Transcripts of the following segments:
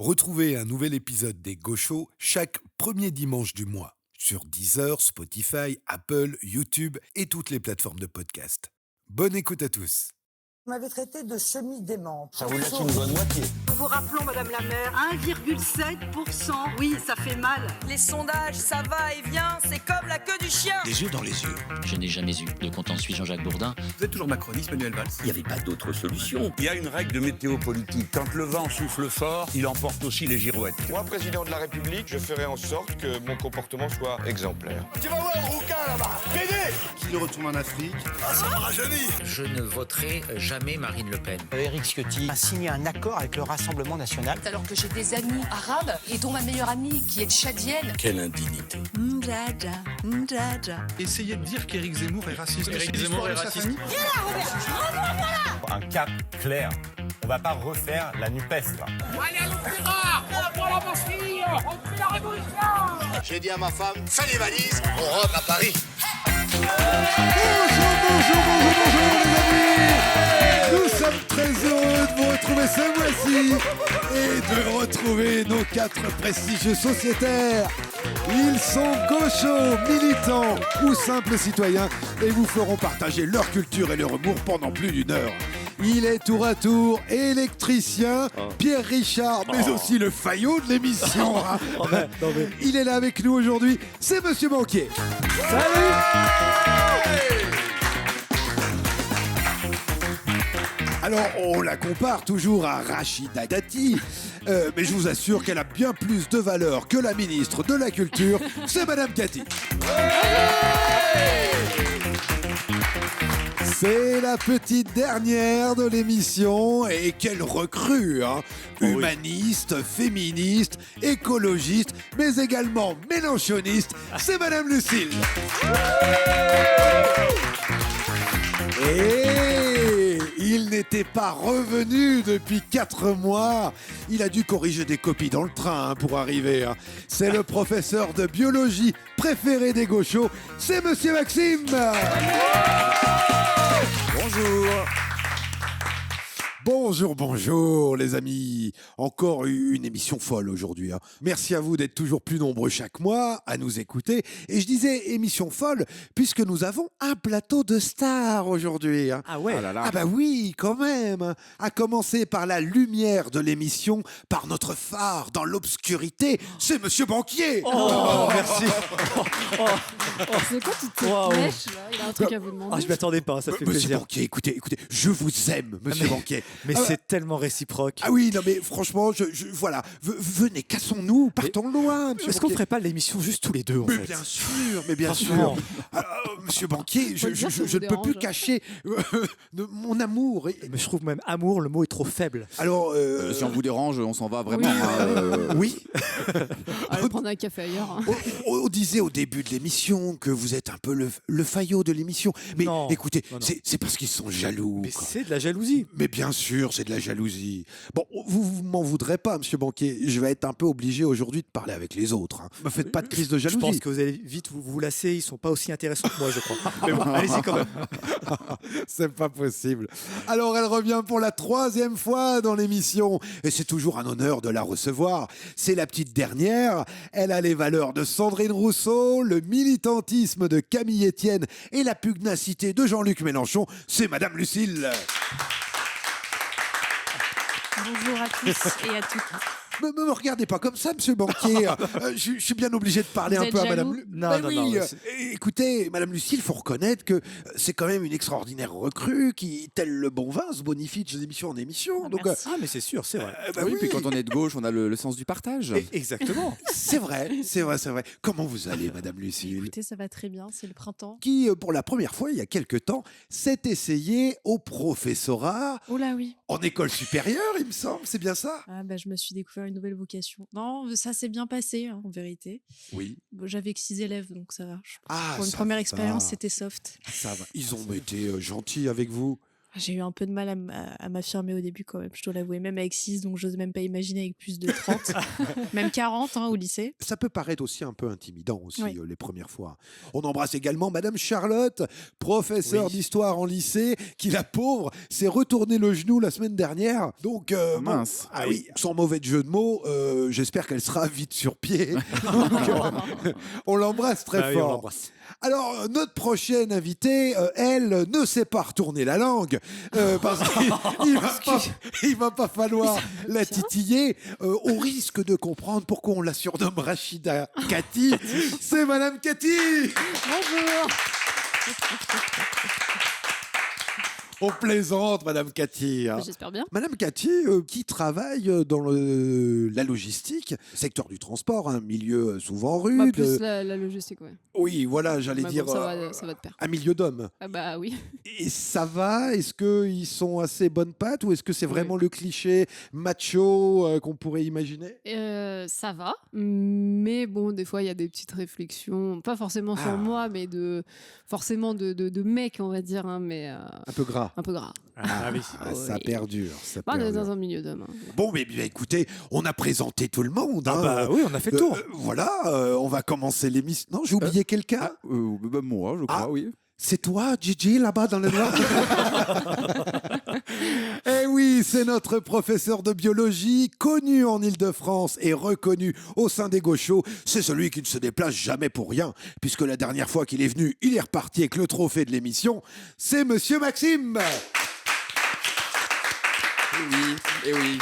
Retrouvez un nouvel épisode des Gauchos chaque premier dimanche du mois sur Deezer, Spotify, Apple, YouTube et toutes les plateformes de podcast. Bonne écoute à tous. Vous m'avez traité de semi-démente. Ça vous laisse une bonne moitié. Nous vous rappelons, Madame la maire, 1,7%. Oui, ça fait mal. Les sondages, ça va et vient, c'est comme la queue du chien. Les yeux dans les yeux. Je n'ai jamais eu de compte en suivi Jean-Jacques Bourdin. Vous êtes toujours macroniste, Manuel Valls? Il n'y avait pas d'autre solution. Il y a une règle de météo politique. Quand le vent souffle fort, il emporte aussi les girouettes. Moi, président de la République, je ferai en sorte que mon comportement soit exemplaire. Tu vas voir un rouquin là-bas. Pédé. Qu'il retourne en Afrique. Ah, ça m'a rajeuni. Je ne voterai jamais Marine Le Pen. Éric Ciotti a signé un accord avec le Rassemblement national. Alors que j'ai des amis arabes et dont ma meilleure amie qui est tchadienne. Quelle indignité. Essayez de dire qu'Éric Zemmour est raciste. Éric Zemmour est raciste. Un cap clair. On va pas refaire la NUPES là. Allez à l'opéra. Pour la Bastille. On fait la révolution. J'ai dit à ma femme, fais les valises, on rentre à Paris. Bonjour les amis. Nous sommes très heureux de vous retrouver ce mois-ci et de retrouver nos 4 prestigieux sociétaires. Ils sont gauchos, militants ou simples citoyens et vous feront partager leur culture et leur humour pendant plus d'une heure. Il est tour à tour électricien, Pierre Richard, mais aussi le faillot de l'émission. Il est là avec nous aujourd'hui, c'est Monsieur Banquier. Salut. Alors, on la compare toujours à Rachida Dati, mais je vous assure qu'elle a bien plus de valeur que la ministre de la Culture, c'est Madame Cathy. C'est la petite dernière de l'émission et quelle recrue, hein. Humaniste, féministe, écologiste, mais également mélenchoniste, c'est Madame Lucille. Et il n'était pas revenu depuis 4 mois. Il a dû corriger des copies dans le train pour arriver. C'est le professeur de biologie préféré des gauchos, c'est Monsieur Maxime. Bonjour. Bonjour les amis. Encore une émission folle aujourd'hui. Merci à vous d'être toujours plus nombreux chaque mois à nous écouter. Et je disais émission folle puisque nous avons un plateau de stars aujourd'hui. Ah ouais. Ah bah oui, quand même. À commencer par la lumière de l'émission, par notre phare dans l'obscurité, c'est Monsieur Banquier. Oh, merci. C'est quoi toute cette mèche là? Il a un truc à vous demander. Ah, je m'attendais pas, ça fait Monsieur plaisir. Banquier, écoutez, je vous aime, Monsieur Banquier. Mais c'est tellement réciproque. Ah oui, non mais franchement, voilà, venez, cassons-nous, partons loin, Monsieur Est-ce qu'on Banquier. ferait pas l'émission juste tous les deux en Mais fait? bien sûr. Monsieur Banquier, je ne peux plus cacher mon amour. Mais je trouve même amour, le mot est trop faible. Alors, Si on vous dérange, on s'en va vraiment. oui. Allez prendre un café ailleurs. Hein. On disait au début de l'émission que vous êtes un peu le faillot de l'émission. Mais Non, écoutez, non. c'est parce qu'ils sont jaloux. Mais quoi. c'est de la jalousie. Mais bien sûr, c'est de la jalousie. Bon, vous m'en voudrez pas, Monsieur Banquier. Je vais être un peu obligé aujourd'hui de parler avec les autres. Me faites pas de crise de Je jalousie. pense que vous allez vite vous lasser, ils sont pas aussi intéressants que moi, je crois. Mais bon, allez-y quand même. C'est pas possible. Alors, elle revient pour la 3e fois dans l'émission. Et c'est toujours un honneur de la recevoir. C'est la petite dernière. Elle a les valeurs de Sandrine Rousseau, le militantisme de Camille Etienne et la pugnacité de Jean-Luc Mélenchon. C'est Madame Lucille. Bonjour à tous et à toutes. Me regardez pas comme ça, Monsieur Banquier. Je suis bien obligé de parler Vous un êtes peu à jaloux? Madame. Non, Écoutez, Madame Lucille, il faut reconnaître que c'est quand même une extraordinaire recrue qui, tel le bon vin, se bonifie de émission en émission. Donc, Merci. Ah, mais c'est sûr, c'est vrai. Oui, puis quand on est de gauche, on a le sens du partage. Exactement. c'est vrai. Comment vous allez, Madame Lucille? Écoutez, ça va très bien, c'est le printemps. Qui, pour la première fois, il y a quelque temps, s'est essayé au professorat Oh là oui. en école supérieure, il me semble. C'est bien ça? Ah bah, je me suis découvert une nouvelle vocation. Non, ça s'est bien passé, hein, en vérité. Oui. Bon, j'avais que 6 élèves, donc ça va. Ah, Pour une ça première va. expérience, c'était soft. Ça va. Ils ont été gentils avec vous. J'ai eu un peu de mal à m'affirmer au début quand même, je dois l'avouer, même avec 6, donc j'ose même pas imaginer avec plus de 30, même 40 au lycée. Ça peut paraître aussi un peu intimidant aussi Oui. les premières fois. On embrasse également Madame Charlotte, professeure d'histoire en lycée, qui la pauvre s'est retourné le genou la semaine dernière. Donc mince. Oui, sans mauvais jeu de mots, j'espère qu'elle sera vite sur pied. Donc, on l'embrasse très Bah oui, on fort. l'embrasse. Alors, notre prochaine invitée, elle ne sait pas retourner la langue parce qu'il va pas falloir la titiller au risque de comprendre pourquoi on la surnomme Rachida Cathy. C'est Madame Cathy. Bonjour. On plaisante, Madame Cathy. Hein. J'espère bien. Madame Cathy, qui travaille dans la logistique, secteur du transport, un milieu souvent rude. Bah, plus la logistique, ouais. Oui, voilà, j'allais Bah, dire bon, ça va de pair. un milieu d'hommes. Ah bah oui. Et ça va? Est-ce qu'ils sont assez bonnes pattes ou est-ce que c'est vraiment le cliché macho qu'on pourrait imaginer? Ça va, mais bon, des fois il y a des petites réflexions, pas forcément sur moi, mais forcément de mecs, on va dire, hein, mais Un peu gras. un peu gras. Ça perdure. Ça Bah, on est perdure. dans un milieu d'hommes. Hein. Bon, mais bien, écoutez, on a présenté tout le monde. Ah hein. bah oui, on a fait le tour. Voilà, on va commencer l'émission. Non, j'ai oublié quelqu'un. Moi, je crois, oui. C'est toi, Gigi, là-bas dans le noir? Eh oui, c'est notre professeur de biologie, connu en Île-de-France et reconnu au sein des Gauchos. C'est celui qui ne se déplace jamais pour rien, puisque la dernière fois qu'il est venu, il est reparti avec le trophée de l'émission. C'est Monsieur Maxime. Et oui.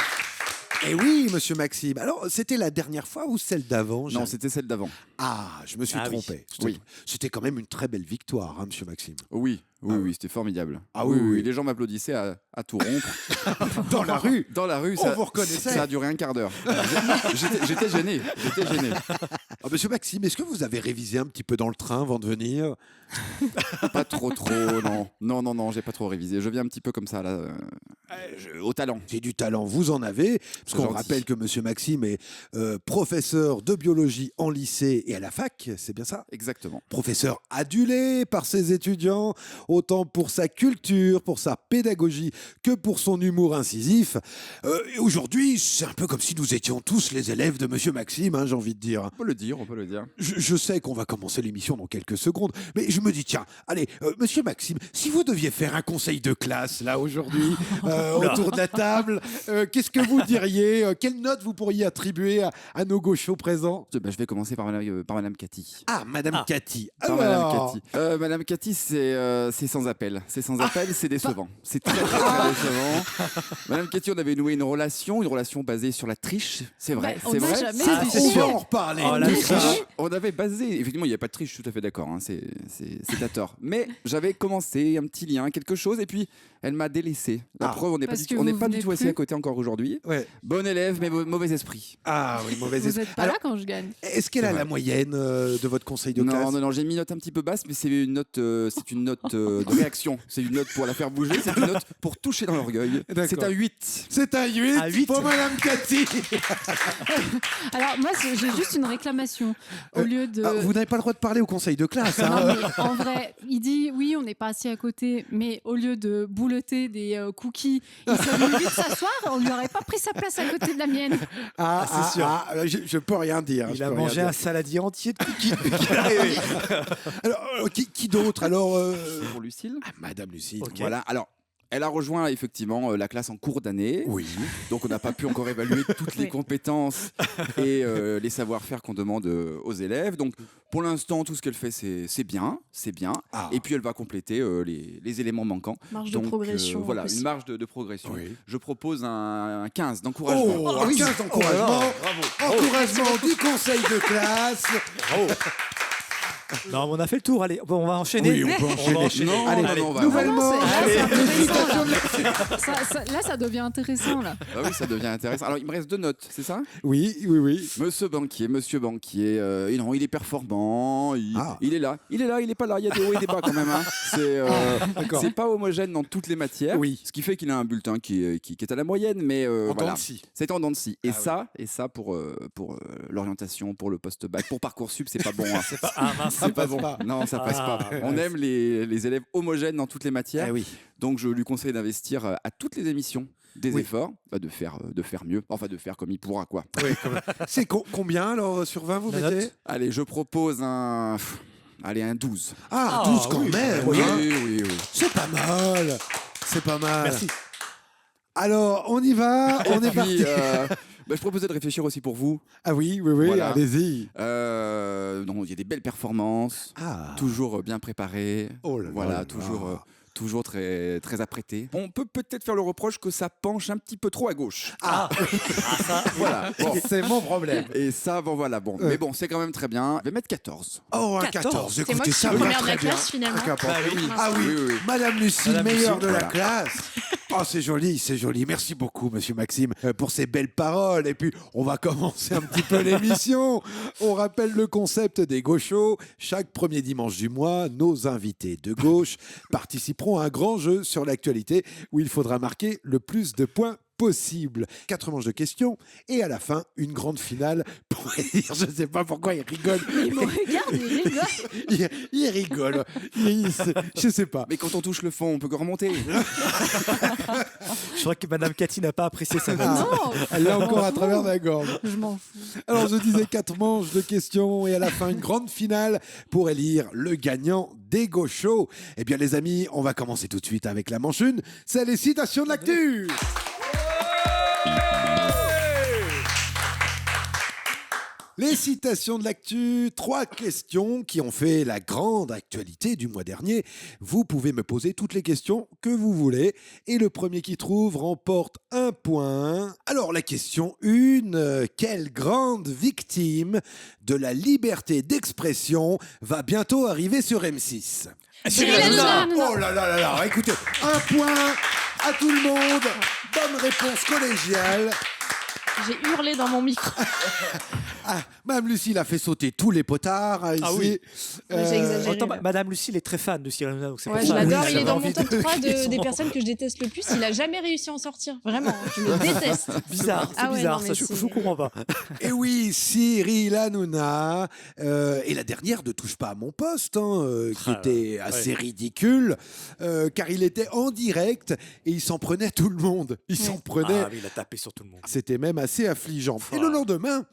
Eh oui, Monsieur Maxime. Alors, c'était la dernière fois ou celle d'avant? Non, c'était celle d'avant. Ah, je me suis Ah oui. trompé. Oui. C'était quand même une très belle victoire, hein, Monsieur Maxime. Oui, Ah oui, c'était formidable. Ah oui. Les gens m'applaudissaient à tout rompre. Dans la rue. Dans la rue, On ça, vous reconnaissait. ça a duré un quart d'heure. J'étais gêné. Ah, Monsieur Maxime, est-ce que vous avez révisé un petit peu dans le train avant de venir? Pas trop, non. Non, j'ai pas trop révisé. Je viens un petit peu comme ça, là, au talent. C'est du talent, vous en avez. Parce C'est qu'on gentil. rappelle que Monsieur Maxime est professeur de biologie en lycée et à la fac, c'est bien ça? Exactement. Professeur adulé par ses étudiants, autant pour sa culture, pour sa pédagogie, que pour son humour incisif. Et aujourd'hui, c'est un peu comme si nous étions tous les élèves de Monsieur Maxime, hein, j'ai envie de dire. On peut le dire. Je sais qu'on va commencer l'émission dans quelques secondes, mais je me dis, tiens, allez, Monsieur Maxime, si vous deviez faire un conseil de classe, là, aujourd'hui, autour de la table, qu'est-ce que vous diriez? Quelle note vous pourriez attribuer à nos gauchos présents? Je vais commencer par Madame Cathy. Ah, Madame Cathy. Par Alors, Madame Cathy, c'est sans appel. C'est sans appel, c'est décevant. C'est très décevant. Madame Cathy, on avait noué une relation basée sur la triche. C'est vrai, Bah, on c'est n'a vrai. jamais on triché. va en reparler. Oh, la triche. On avait basé, effectivement, il n'y a pas de triche, je suis tout à fait d'accord, hein, c'est à tort. Mais j'avais commencé un petit lien, quelque chose, et puis elle m'a délaissé. La preuve, on n'est pas Parce du que tout, on n'est vous pas du venez tout assis plus. à côté encore aujourd'hui. Ouais. Bon élève, mais mauvais esprit. Ah oui, mauvaise Vous esprit. n'êtes pas Alors, là quand je gagne. est-ce qu'elle a la moyenne de votre conseil de classe? Non, j'ai mis une note un petit peu basse, mais c'est une note de réaction. C'est une note pour la faire bouger, c'est une note pour toucher dans l'orgueil. D'accord. C'est un 8. C'est un 8, Un 8. pour Madame Cathy. Alors moi j'ai juste une réclamation. Au lieu de... Vous n'avez pas le droit de parler au conseil de classe. Non, Hein. mais en vrai, il dit oui, on n'est pas assis à côté, mais au lieu de bouleter des cookies, il s'est mis vite s'asseoir, on lui aurait pas pris sa place à côté de la mienne. c'est sûr. Je peux rien dire. Il je a peux mangé rien un dire. saladier entier de cookies. Alors, qui d'autre alors Pour Lucille. Madame Lucie. Ok. Voilà, alors. Elle a rejoint effectivement la classe en cours d'année. Oui. Donc on n'a pas pu encore évaluer toutes les Oui. compétences et les savoir-faire qu'on demande aux élèves. Donc pour l'instant, tout ce qu'elle fait, c'est bien. Ah. Et puis elle va compléter les éléments manquants. Marge de Donc progression. voilà, possible. une marge de progression. Oui. Je propose un 15 d'encouragement. Oh, un 15 d'encouragement. Encouragement du conseil de classe. Non, mais on a fait le tour. Allez, bon, on va enchaîner. Oui, on peut enchaîner. Non, Allez, non, on va- nouvellement. Non, c'est- Allez, là, c'est félicitations de Là, ça devient intéressant là. Ah oui, ça devient intéressant. Alors il me reste 2 notes, c'est ça? Oui. Monsieur Banquier, non, il est performant, Ah. il est là, il est pas là, il y a des hauts et des bas quand même. Hein. D'accord. C'est pas homogène dans toutes les matières, Oui. ce qui fait qu'il a un bulletin qui est à la moyenne, mais En dents voilà, de scie. c'est en dents de scie. Et Ah ça pour l'orientation, pour le post-bac, pour Parcoursup, c'est pas bon. Hein. Ah mince. c'est pas bon. Non, ça passe pas. On aime les élèves homogènes dans toutes les matières. oui. Donc je lui conseille d'investir à toutes les émissions des efforts, de faire mieux, enfin de faire comme il pourra quoi. Oui, c'est combien alors sur 20 vous La mettez note Allez, je propose un 12. Ah, 12 quand même. Oui, hein. oui. C'est pas mal. C'est pas mal. Merci. Alors, on y va. On est parti. Je proposais de réfléchir aussi pour vous. Ah oui, Voilà. allez-y. Non, il y a des belles performances, toujours bien préparées. Oh là voilà, là. toujours très, très apprêté. On peut peut-être faire le reproche que ça penche un petit peu trop à gauche. Ça, Voilà. Bon. C'est mon problème. Et ça, bon. Mais bon, c'est quand même très bien. Je vais mettre 14. Oh, un 14. C'est moi Écoutez, qui ça suis va première de très la bien. classe, finalement. Ah oui. Oui. Madame Lucie, Madame meilleure Lucie, de la voilà. classe. Oh, c'est joli. Merci beaucoup, monsieur Maxime, pour ces belles paroles. Et puis, on va commencer un petit peu l'émission. On rappelle le concept des gauchos. Chaque premier dimanche du mois, nos invités de gauche participeront à un grand jeu sur l'actualité où il faudra marquer le plus de points possible. 4 manches de questions et à la fin, une grande finale pour élire. Je ne sais pas pourquoi il rigole. Il me regarde, il rigole. Il rigole. Je ne sais pas. Mais quand on touche le fond, on peut que remonter. Je crois que Madame Cathy n'a pas apprécié ça. Non, Elle l'a encore à travers la gorge. je m'en fous. Alors, je disais 4 manches de questions et à la fin, une grande finale pour élire le gagnant des gauchos. Eh bien, les amis, on va commencer tout de suite avec la manche 1. C'est les citations de l'actu. Les citations de l'actu, 3 questions qui ont fait la grande actualité du mois dernier. Vous pouvez me poser toutes les questions que vous voulez et le premier qui trouve remporte 1 point. Alors la question 1, quelle grande victime de la liberté d'expression va bientôt arriver sur M6 Cyril Hanouna. Oh là là là là, écoutez, 1 point à tout le monde. Bonne réponse collégiale. J'ai hurlé dans mon micro. Mme Lucie a fait sauter tous les potards ici. Ah oui. J'ai exagéré. Attends, Madame Lucie, elle est très fan de Cyril Hanouna. donc c'est Ouais, pour je ça. l'adore, Oui, il est j'avais dans mon envie top de- 3 Ils sont- des personnes que je déteste le plus. Il a jamais réussi à en sortir. Vraiment, je le déteste. Bizarre, c'est Ah ouais, bizarre, non, ça, mais je c'est- comprends pas. Et oui, Cyril Hanouna. Et la dernière ne touche pas à mon poste, qui était assez ridicule, car il était en direct et il s'en prenait à tout le monde. Il s'en prenait. Ah oui, il a tapé sur tout le monde. C'était même assez affligeant. Et le lendemain,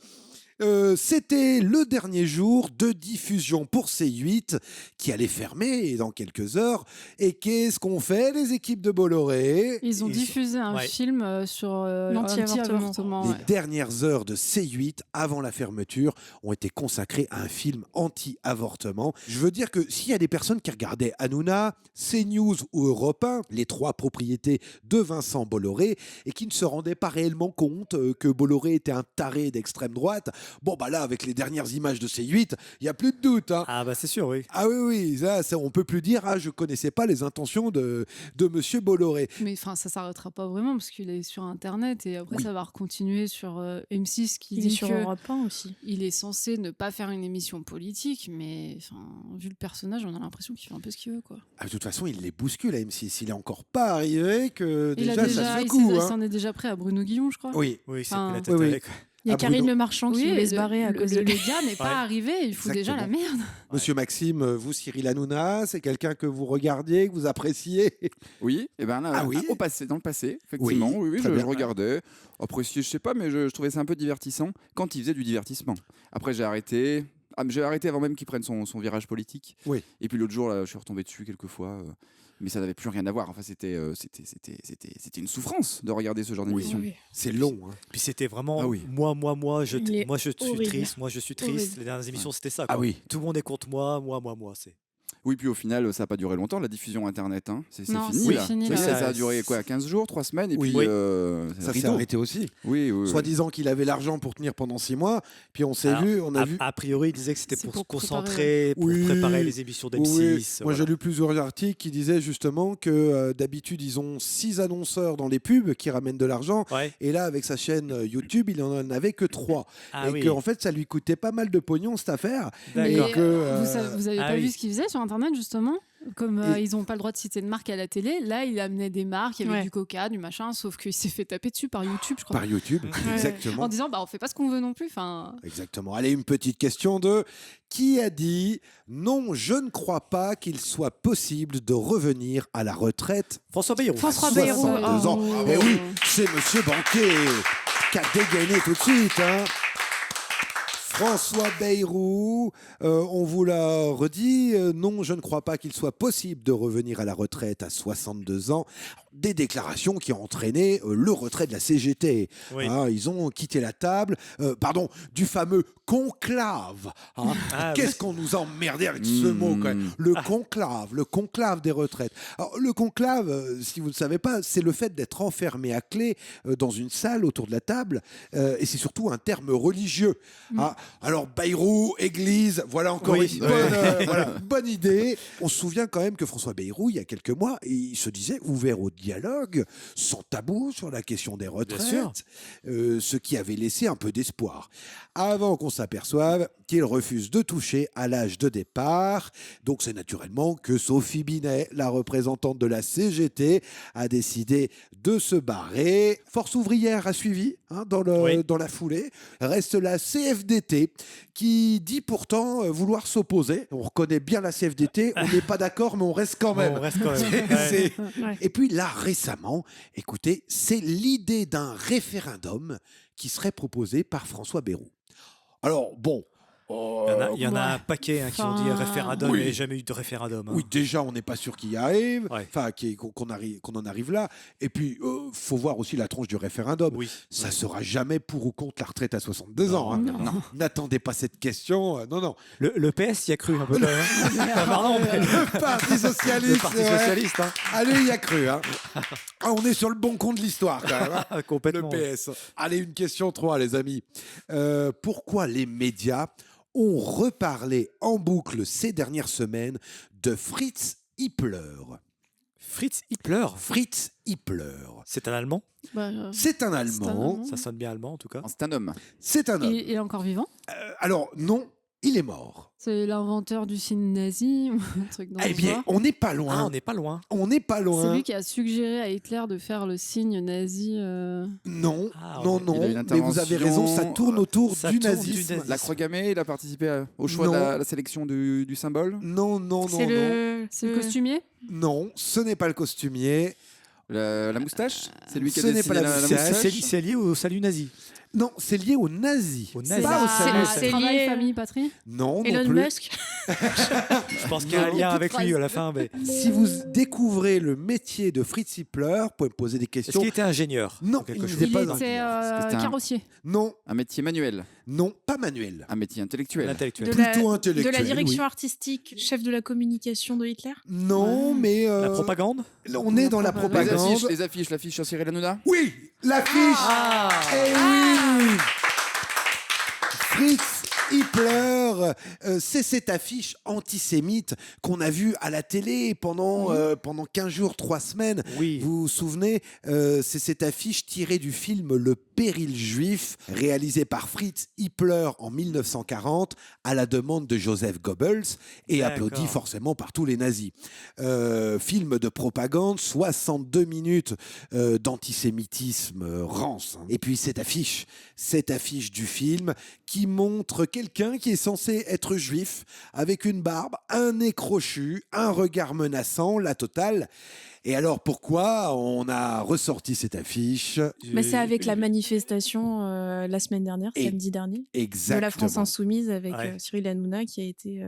c'était le dernier jour de diffusion pour C8 qui allait fermer dans quelques heures. Et qu'est-ce qu'ont fait les équipes de Bolloré? Ils ont diffusé un film sur L'anti-avortement. Les dernières heures de C8 avant la fermeture ont été consacrées à un film anti-avortement. Je veux dire que s'il y a des personnes qui regardaient Hanouna, CNews ou Europe 1, les 3 propriétés de Vincent Bolloré, et qui ne se rendaient pas réellement compte que Bolloré était un taré d'extrême droite, bon bah là avec les dernières images de C8, il n'y a plus de doute. Hein. Ah bah c'est sûr, oui. Ah oui, ça, on peut plus dire je connaissais pas les intentions de Monsieur Bolloré. Mais enfin, ça s'arrêtera pas vraiment parce qu'il est sur Internet et après ça va recontinuer sur M6 qui Il dit est sur que Europe 1 aussi. il est censé ne pas faire une émission politique, mais enfin, vu le personnage, on a l'impression qu'il fait un peu ce qu'il veut, quoi. Ah, de toute façon, il les bouscule à M6. Il est encore pas arrivé que Il déjà, ça il secoue. s'en est déjà prêt à Bruno Guillon, je crois. Oui. Oui, c'est Enfin, pris la tête oui. avec. Il y a Ah, Karine Bruno. Le Marchand qui Oui, voulait se barrer à cause de le lui. gars n'est pas Ouais. arrivé, il fout déjà la merde. Monsieur Maxime, vous, Cyril Hanouna, c'est quelqu'un que vous regardiez, que vous appréciez? Oui, et ben là, oui. au passé, dans le passé, effectivement, oui, très je bien. regardais. Après, je sais pas, mais je trouvais ça un peu divertissant quand il faisait du divertissement. Après, j'ai arrêté. J'ai arrêté avant même qu'il prenne son virage politique. Oui. Et puis l'autre jour, là, je suis retombé dessus quelques fois. Mais ça n'avait plus rien à voir. Enfin, c'était une souffrance de regarder ce genre d'émission. C'est long. Hein. Puis c'était vraiment Ah oui. moi, je Il est suis horrible. triste, moi je suis triste. Horrible. Les dernières émissions, c'était ça. Ah quoi. oui. Tout le monde est contre moi. C'est. Oui, puis au final, ça n'a pas duré longtemps, la diffusion Internet. Hein. C'est Non, fini, c'est là. fini, Ça, là. ça a duré quoi, 15 jours, 3 semaines, et Oui. puis Oui. c'est Ça s'est rideau. arrêté aussi. Oui. Soi-disant qu'il avait l'argent pour tenir pendant 6 mois, puis on a vu. A priori, il disait que c'était C'est pour se pour concentrer, pour Oui. préparer les émissions Oui, d'M6. moi j'ai lu plusieurs articles qui disaient justement que d'habitude ils ont 6 annonceurs dans les pubs qui ramènent de l'argent, Ouais. et là avec sa chaîne YouTube il en avait que 3. Ah et oui. qu'en fait ça lui coûtait pas mal de pognon cette affaire. Mais Et que, vous avez Ah pas oui. vu ce qu'il faisait sur Internet, justement Comme Et- ils n'ont pas le droit de citer de marque à la télé, là, il amenait des marques, il y avait du Coca, du machin, sauf qu'il s'est fait taper dessus par YouTube, je crois. Par YouTube, exactement. En disant, on fait pas ce qu'on veut non plus. Enfin, Exactement. Allez, une petite question de qui a dit non, je ne crois pas qu'il soit possible de revenir à la retraite. François Bayrou. François 62 Bayrou. ans. Oh. Mais oui, c'est Monsieur Banquier qui a dégainé tout de suite. Hein. François Bayrou, on vous l'a redit, non, je ne crois pas qu'il soit possible de revenir à la retraite à 62 ans. Des déclarations qui ont entraîné le retrait de la CGT. Oui. Hein, ils ont quitté la table, du fameux conclave. Hein. Qu'est-ce qu'on nous a emmerdé avec ce mot quand même. Le conclave des retraites. Alors, le conclave, si vous ne le savez pas, c'est le fait d'être enfermé à clé dans une salle autour de la table, et c'est surtout un terme religieux. Hein. Alors Bayrou, église, voilà encore Oui. une bonne idée. On se souvient quand même que François Bayrou, il y a quelques mois, il se disait ouvert au dialogue, sans tabou sur la question des retraites, ce qui avait laissé un peu d'espoir. Avant qu'on s'aperçoive qu'il refuse de toucher à l'âge de départ. Donc c'est naturellement que Sophie Binet, la représentante de la CGT, a décidé de se barrer. Force ouvrière a suivi dans la foulée. Reste la CFDT qui dit pourtant vouloir s'opposer. On reconnaît bien la CFDT, on n'est pas d'accord mais on reste quand même. On reste quand même. Et puis là récemment, écoutez, c'est l'idée d'un référendum qui serait proposé par François Bayrou. Alors bon, Il y en a un paquet qui ont dit référendum, Oui. mais jamais eu de référendum. Hein. oui, déjà, on n'est pas sûr qu'il y arrive, Ouais. enfin, qu'on en arrive là. Et puis, faut voir aussi la tronche du référendum. Oui. Ça sera jamais pour ou contre la retraite à 62 ans. Hein. non. N'attendez pas cette question. Non. Le PS y a cru un peu. Pardon, mais Le Parti Socialiste. le Parti ouais. Socialiste. Hein. Allez, il y a cru. Hein. Ah, on est sur le bon compte de l'histoire, quand même. Hein. Le Complètement. PS. Allez, une question 3, les amis. Pourquoi les médias ont reparlé en boucle ces dernières semaines de Fritz Hippler? Fritz Hippler. Fritz Hippler. C'est un Allemand. C'est un Allemand. Ça sonne bien allemand en tout cas. C'est un homme. C'est un homme. Il est encore vivant. Alors, non, il est mort. C'est l'inventeur du signe nazi ou un truc dans Eh ce bien, genre. on n'est pas loin. Ah, on n'est pas loin. On n'est pas C'est loin. lui qui a suggéré à Hitler de faire le signe nazi. Non, Ah, non, il a une non. Mais vous avez raison, ça tourne autour ça du tourne nazisme. du nazisme. La croix gammée, il a participé au choix Non. de la sélection du symbole. Non, non, non, C'est non. le costumier. Non, ce n'est pas le costumier. La moustache. C'est lui qui a Ce n'est dessiné pas la moustache. C'est lié au salut nazi. Non, c'est lié aux nazis. Aux C'est nazis. Pas au salut. c'est Travail, lié famille patrie. Non, non Elon plus. Musk. Je pense qu'il y a un Non, lien toute avec lui phrase. à la fin. Mais... Si vous découvrez le métier de Fritz Hippler, vous pouvez me poser des Est-ce questions. qu'il était ingénieur Non, ou quelque il chose n'était Il pas était C'était un- carrossier. Non, Un métier manuel. non, pas manuel. Un métier intellectuel. Intellectuel. Plutôt intellectuel. De la direction oui. artistique, chef de la communication de Hitler. Non, mais La propagande. on est dans la Les propagande. affiches, l'affiche sur Cyril Hanouna. Oui, l'affiche. Eh oui. Fritz Hippler, c'est cette affiche antisémite qu'on a vue à la télé pendant 15 jours, 3 semaines. Oui. Vous vous souvenez, c'est cette affiche tirée du film Le Péril juif, réalisé par Fritz Hippler en 1940 à la demande de Joseph Goebbels et D'accord. applaudi forcément par tous les nazis. Film de propagande, 62 minutes d'antisémitisme rance. Hein. Et puis cette affiche du film qui montre quelqu'un qui est censé être juif avec une barbe, un nez crochu, un regard menaçant, la totale. Et alors pourquoi on a ressorti cette affiche? Mais c'est avec la manifestation la semaine dernière, Et- samedi dernier, de Exactement. la France Insoumise avec Ouais. Cyril Hanouna qui a été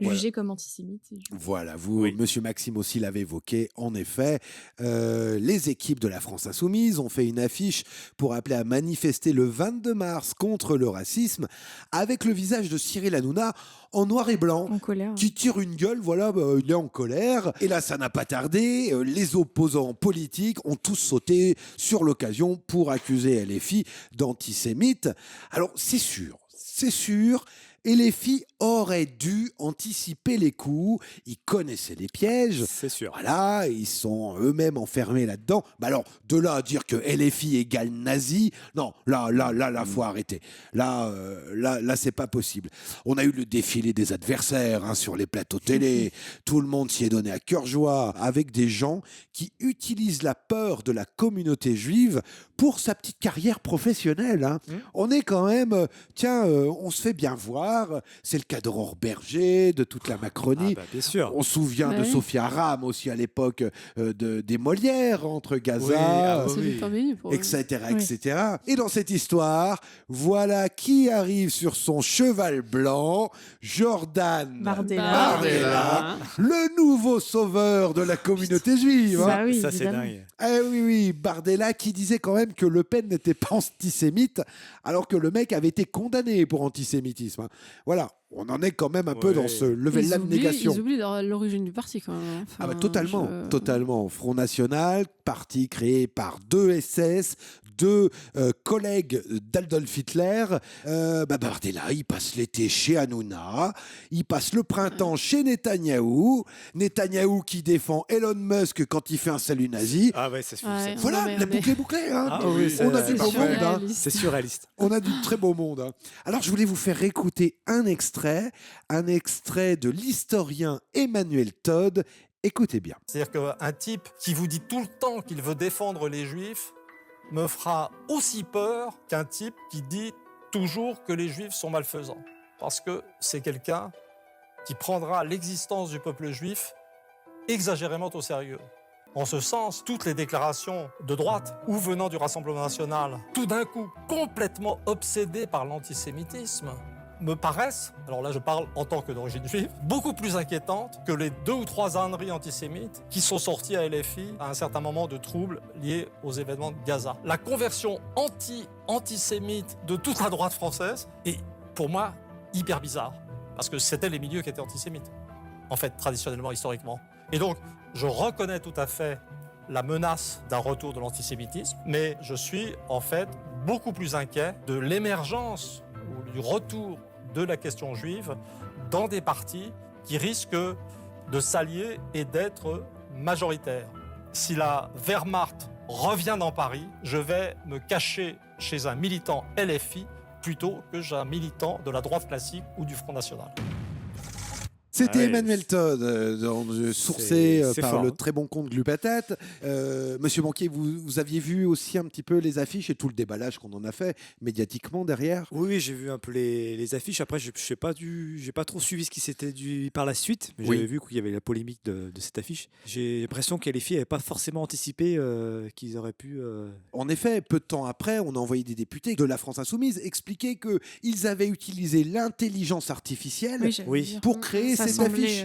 Voilà. jugé comme antisémite. Voilà, vous, Oui. Monsieur Maxime aussi l'avait évoqué. En effet, les équipes de la France Insoumise ont fait une affiche pour appeler à manifester le 22 mars contre le racisme avec le visage de Cyril Hanouna en noir et blanc. En colère. Qui tire une gueule, voilà, il est en colère. Et là, ça n'a pas tardé. Les opposants politiques ont tous sauté sur l'occasion pour accuser LFI d'antisémite. Alors, c'est sûr. Et les filles auraient dû anticiper les coups. Ils connaissaient les pièges. C'est sûr. Voilà, ils sont eux-mêmes enfermés là-dedans. Bah alors, de là à dire que LFI égale nazi, non, là, faut arrêter. Là, c'est pas possible. On a eu le défilé des adversaires hein, sur les plateaux télé. Tout le monde s'y est donné à cœur joie avec des gens qui utilisent la peur de la communauté juive pour sa petite carrière professionnelle. Hein. On est quand même, on se fait bien voir. C'est le cas d'Aurore Berger, de toute la Macronie. Bien sûr. On se souvient de Sophia Aram aussi à l'époque des Molières entre Gaza, etc., etc. Et dans cette histoire, voilà qui arrive sur son cheval blanc, Jordan Bardella, le nouveau sauveur de la communauté juive. Bah oui, ça, c'est dingue. Eh oui, Bardella qui disait quand même que Le Pen n'était pas antisémite, alors que le mec avait été condamné pour antisémitisme. Voilà, on en est quand même un peu dans ce level d'abnégation. Ils oublient l'origine du parti quand même. Enfin, totalement. Front National, parti créé par deux SS, deux collègues d'Adolf Hitler. Bardella, il passe l'été chez Hanouna, il passe le printemps chez Netanyahou. Netanyahou qui défend Elon Musk quand il fait un salut nazi. Ah ouais, ça se Ouais, Voilà, la boucle est bouclée. Hein. On a du beau monde. Hein. C'est surréaliste. On a du très beau monde. Hein. Alors, je voulais vous faire écouter un extrait de l'historien Emmanuel Todd. Écoutez bien. C'est-à-dire qu'un type qui vous dit tout le temps qu'il veut défendre les Juifs me fera aussi peur qu'un type qui dit toujours que les Juifs sont malfaisants. Parce que c'est quelqu'un qui prendra l'existence du peuple juif exagérément au sérieux. En ce sens, toutes les déclarations de droite ou venant du Rassemblement national, tout d'un coup complètement obsédées par l'antisémitisme, me paraissent, alors là je parle en tant que d'origine juive, beaucoup plus inquiétantes que les 2 ou 3 âneries antisémites qui sont sorties à LFI à un certain moment de troubles liés aux événements de Gaza. La conversion antisémite de toute la droite française est pour moi hyper bizarre, parce que c'était les milieux qui étaient antisémites, en fait, traditionnellement, historiquement. Et donc, je reconnais tout à fait la menace d'un retour de l'antisémitisme, mais je suis en fait beaucoup plus inquiet de l'émergence ou du retour de la question juive dans des partis qui risquent de s'allier et d'être majoritaires. Si la Wehrmacht revient dans Paris, je vais me cacher chez un militant LFI plutôt que chez un militant de la droite classique ou du Front National. C'était Emmanuel Todd, sourcé par fort, le hein. très bon compte Glupatate. Monsieur Banquier, vous aviez vu aussi un petit peu les affiches et tout le déballage qu'on en a fait médiatiquement derrière? Oui, j'ai vu un peu les affiches. Après, je n'ai pas trop suivi ce qui s'était dit par la suite, mais j'avais vu qu'il y avait la polémique de cette affiche. J'ai l'impression que les filles n'avaient pas forcément anticipé qu'ils auraient pu... En effet, peu de temps après, on a envoyé des députés de la France Insoumise expliquer qu'ils avaient utilisé l'intelligence artificielle pour créer cette affiche.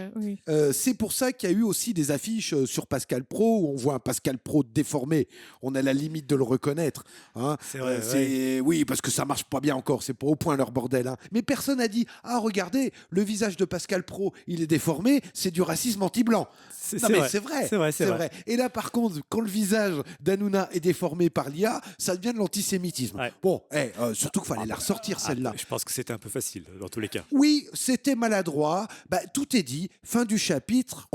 C'est pour ça qu'il y a eu aussi des affiches sur Pascal Praud où on voit un Pascal Praud déformé. On a la limite de le reconnaître. Hein. C'est vrai. Oui, parce que ça marche pas bien encore. C'est pas au point leur bordel. Hein. Mais personne n'a dit regardez, le visage de Pascal Praud, il est déformé. C'est du racisme anti-blanc. C'est vrai. Et là, par contre, quand le visage d'Hanouna est déformé par l'IA, ça devient de l'antisémitisme. Ouais. Bon, surtout qu'il fallait la ressortir celle-là. Je pense que c'était un peu facile dans tous les cas. Oui, c'était maladroit. Tout est dit. Fin du chapitre.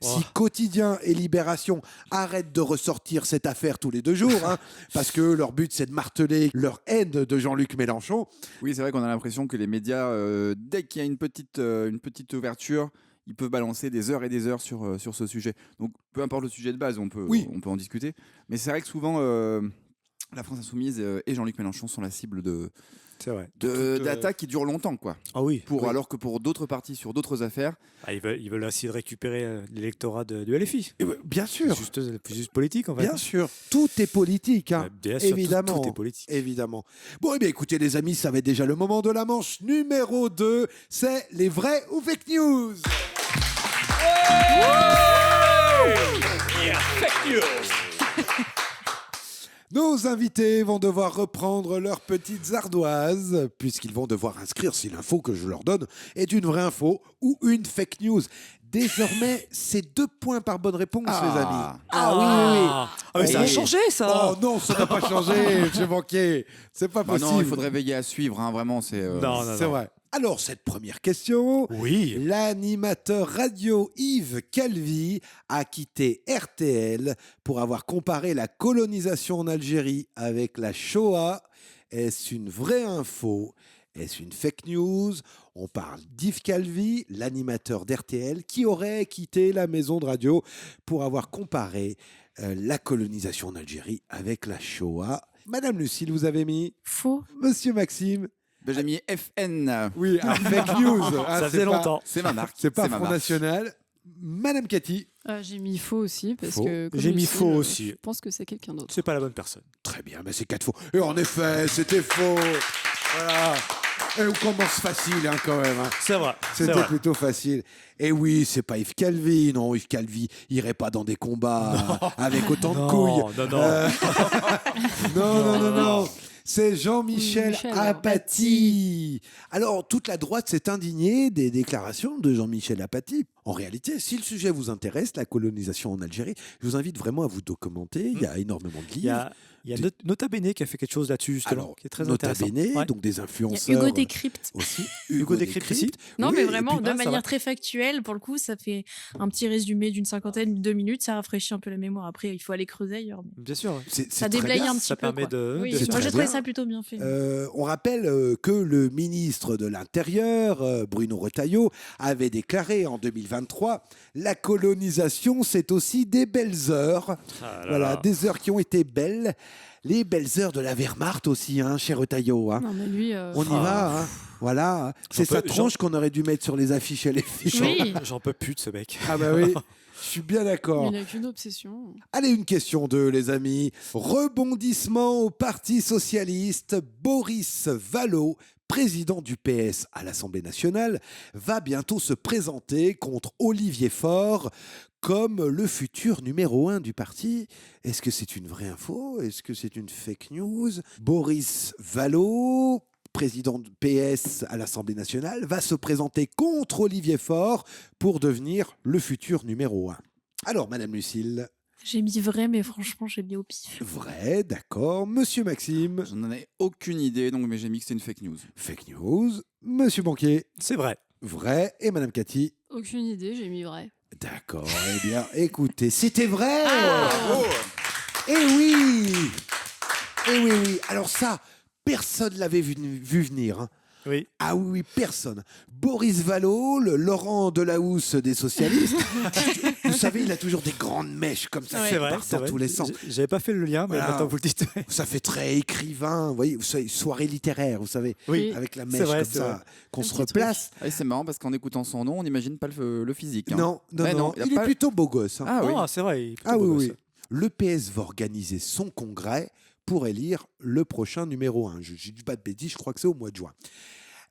Si Quotidien et Libération arrêtent de ressortir cette affaire tous les 2 jours, hein, parce que leur but c'est de marteler leur haine de Jean-Luc Mélenchon. Oui, c'est vrai qu'on a l'impression que les médias, dès qu'il y a une petite ouverture, ils peuvent balancer des heures et des heures sur ce sujet. Donc, peu importe le sujet de base, on peut en discuter. Mais c'est vrai que souvent, la France Insoumise et Jean-Luc Mélenchon sont la cible d'attaques qui durent longtemps, quoi. Ah oui. Alors que pour d'autres partis, sur d'autres affaires... ils veulent essayer de récupérer l'électorat de LFI. Bien sûr. C'est juste politique, en fait. Bien sûr. Tout est politique, hein. Bien sûr, évidemment. Tout est politique. Évidemment. Bon, écoutez, les amis, ça va être déjà le moment de la manche numéro 2. C'est les vrais ou fake news. Fake news. Nos invités vont devoir reprendre leurs petites ardoises, puisqu'ils vont devoir inscrire si l'info que je leur donne est une vraie info ou une fake news. Désormais, c'est 2 points par bonne réponse, les amis. Mais ça a changé, ça. Oh non, ça n'a pas changé, j'ai manqué. C'est pas possible. non, il faudrait veiller à suivre, hein, vraiment. C'est vrai. Alors, cette première question. Oui. L'animateur radio Yves Calvi a quitté RTL pour avoir comparé la colonisation en Algérie avec la Shoah. Est-ce une vraie info ? Est-ce une fake news ? On parle d'Yves Calvi, l'animateur d'RTL, qui aurait quitté la maison de radio pour avoir comparé la colonisation en Algérie avec la Shoah. Madame Lucille, vous avez mis faux. Monsieur Maxime. Ben, j'ai mis FN. Oui, alors fake news. Ça faisait longtemps. C'est ma marque. C'est pas ma Front marque. National. Madame Cathy. J'ai mis faux aussi, parce Faux. que... comme J'ai mis Lucille, faux aussi. Je pense que c'est quelqu'un d'autre. C'est pas la bonne personne. Très bien, mais c'est 4 faux. Et en effet, c'était faux. Voilà. Et on commence facile quand même. C'est vrai. C'était plutôt facile. Et oui, c'est pas Yves Calvi. Non, Yves Calvi irait pas dans des combats avec autant de couilles. Non. C'est Jean-Michel Apathy. Alors, toute la droite s'est indignée des déclarations de Jean-Michel Apathy. En réalité, si le sujet vous intéresse, la colonisation en Algérie, je vous invite vraiment à vous documenter. Il y a énormément de livres. Il y a Nota Bene qui a fait quelque chose là-dessus, justement, Alors, qui est très Nota intéressant. Bene, donc des influenceurs. Il y a Hugo Décrypte. Aussi. Hugo Décrypte ici. Non, Oui, mais et vraiment, puis- de ça manière va. très factuelle, pour le coup, ça fait un petit résumé d'une cinquantaine, de 2 minutes, ça rafraîchit un peu la mémoire. Après, il faut aller creuser ailleurs. Bien sûr. Ça déblaye un petit ça peu. permet quoi. de. Oui, de- moi, très j'ai trouvé bien. ça plutôt bien fait. On rappelle que le ministre de l'Intérieur, Bruno Retailleau, avait déclaré en 2023 « La colonisation, c'est aussi des belles heures. Ah là Voilà, là. des heures qui ont été belles. Les belles heures de la Wehrmacht aussi, cher Retailleau. Non, mais lui... On y va, Voilà. C'est J'en sa peux- tronche qu'on aurait dû mettre sur les affiches et les fiches. Oui. J'en peux plus de ce mec. Ah bah oui, je suis bien d'accord. Il n'a qu'une obsession. Allez, une question 2, les amis. Rebondissement au Parti Socialiste. Boris Vallaud, président du PS à l'Assemblée nationale, va bientôt se présenter contre Olivier Faure comme le futur numéro 1 du parti. Est-ce que c'est une vraie info ? Est-ce que c'est une fake news ? Boris Vallaud, président du PS à l'Assemblée nationale, va se présenter contre Olivier Faure pour devenir le futur numéro 1. Alors, Madame Lucille. J'ai mis vrai, mais franchement, j'ai mis au pif. Vrai, d'accord. Monsieur Maxime. Je n'en ai aucune idée, donc mais j'ai mis que c'est une fake news. Fake news. Monsieur Banquier. C'est vrai. Vrai. Et Madame Cathy. Aucune idée, j'ai mis vrai. D'accord. Eh bien, écoutez, c'était vrai. Bravo. Eh oui. Eh oui, oui. Alors ça, personne l'avait vu venir. Oui. Ah oui, personne. Boris Vallaud, le Laurent Delahousse des socialistes. Vous savez, il a toujours des grandes mèches comme ça, C'est qui vrai, partent c'est dans vrai. tous les sens. J'avais pas fait le lien, mais Voilà. maintenant vous le dites. Ça fait très écrivain, vous voyez, soirée littéraire, vous savez, Oui. avec la C'est mèche vrai, comme c'est ça, vrai. qu'on Un se petit replace. Ah, et c'est marrant parce qu'en écoutant son nom, on n'imagine pas le physique. hein. Non, Ouais, non, il a il pas- est plutôt beau gosse. Ah oui. c'est vrai. il est plutôt Ah beau oui, gosse. oui. Le PS va organiser son congrès pour élire le prochain numéro 1. Je dis pas de bêtises, je crois que c'est au mois de juin.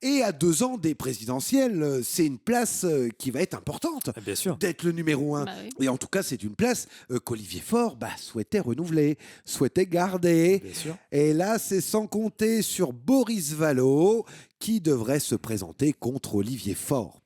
Et à 2 ans des présidentielles, c'est une place qui va être importante Ah, bien sûr. d'être le numéro 1. Bah oui. Et en tout cas, c'est une place qu'Olivier Faure souhaitait renouveler, souhaitait garder. Bien sûr. Et là, c'est sans compter sur Boris Vallaud qui devrait se présenter contre Olivier Faure.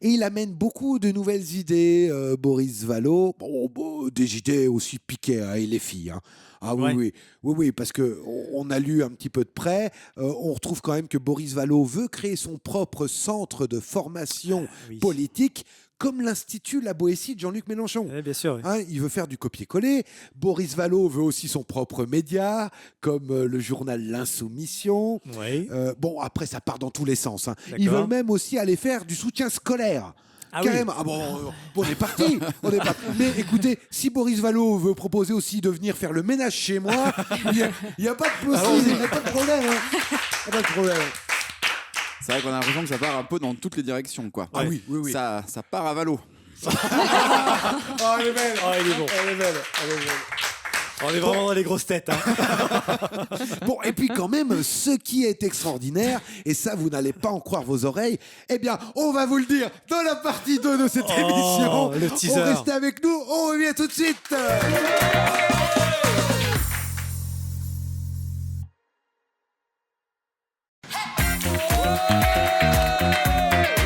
Et il amène beaucoup de nouvelles idées, Boris Vallaud. Bon, des idées aussi piquées à LFI. Ah oui, Ouais. oui, parce qu'on a lu un petit peu de près. On retrouve quand même que Boris Vallaud veut créer son propre centre de formation Oui. politique, comme l'Institut La Boétie de Jean-Luc Mélenchon. Bien sûr. oui. Hein, il veut faire du copier-coller. Boris Vallaud veut aussi son propre média, comme le journal L'Insoumission. Oui. Bon, après, ça part dans tous les sens. Ils D'accord. veulent même aussi aller faire du soutien scolaire. Ah oui. Carrément. Ah bon, on est parti. Mais écoutez, si Boris Vallaud veut proposer aussi de venir faire le ménage chez moi, il n'y a pas de possible, il n'y a pas de problème. Il n'y a pas de problème. C'est vrai qu'on a l'impression que ça part un peu dans toutes les directions, quoi. Ah oui, oui, oui. Ça part à Vallaud. Oh, elle est belle. Oh, il est bon. Elle est belle. Elle est belle. On est vraiment dans les grosses têtes. Bon, et puis quand même, ce qui est extraordinaire, et ça vous n'allez pas en croire vos oreilles, eh bien, on va vous le dire dans la partie 2 de cette émission. Le teaser. On reste avec nous, on revient tout de suite.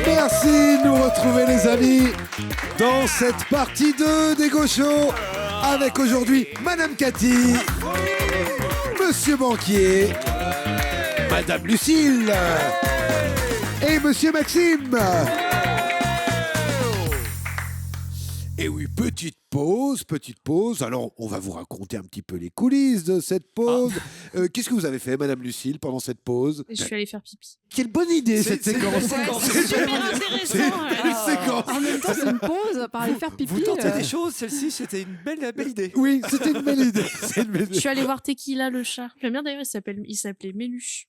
Merci de nous retrouver les amis dans cette partie 2 des Gauchos avec aujourd'hui Madame Cathy, Monsieur Banquier, Madame Lucille et Monsieur Maxime. Et oui, petite pause. Alors, on va vous raconter un petit peu les coulisses de cette pause. Qu'est-ce que vous avez fait, Madame Lucille, pendant cette pause? Je suis allée faire pipi. Quelle bonne idée, cette séquence. C'est super intéressant. Une séquence. En même temps, c'est une pause par aller faire pipi. Vous tentez des choses, celle-ci, c'était une belle idée. Oui, c'était une belle idée. Je suis allée voir Tequila le chat. J'aime bien d'ailleurs, il s'appelait Méluche.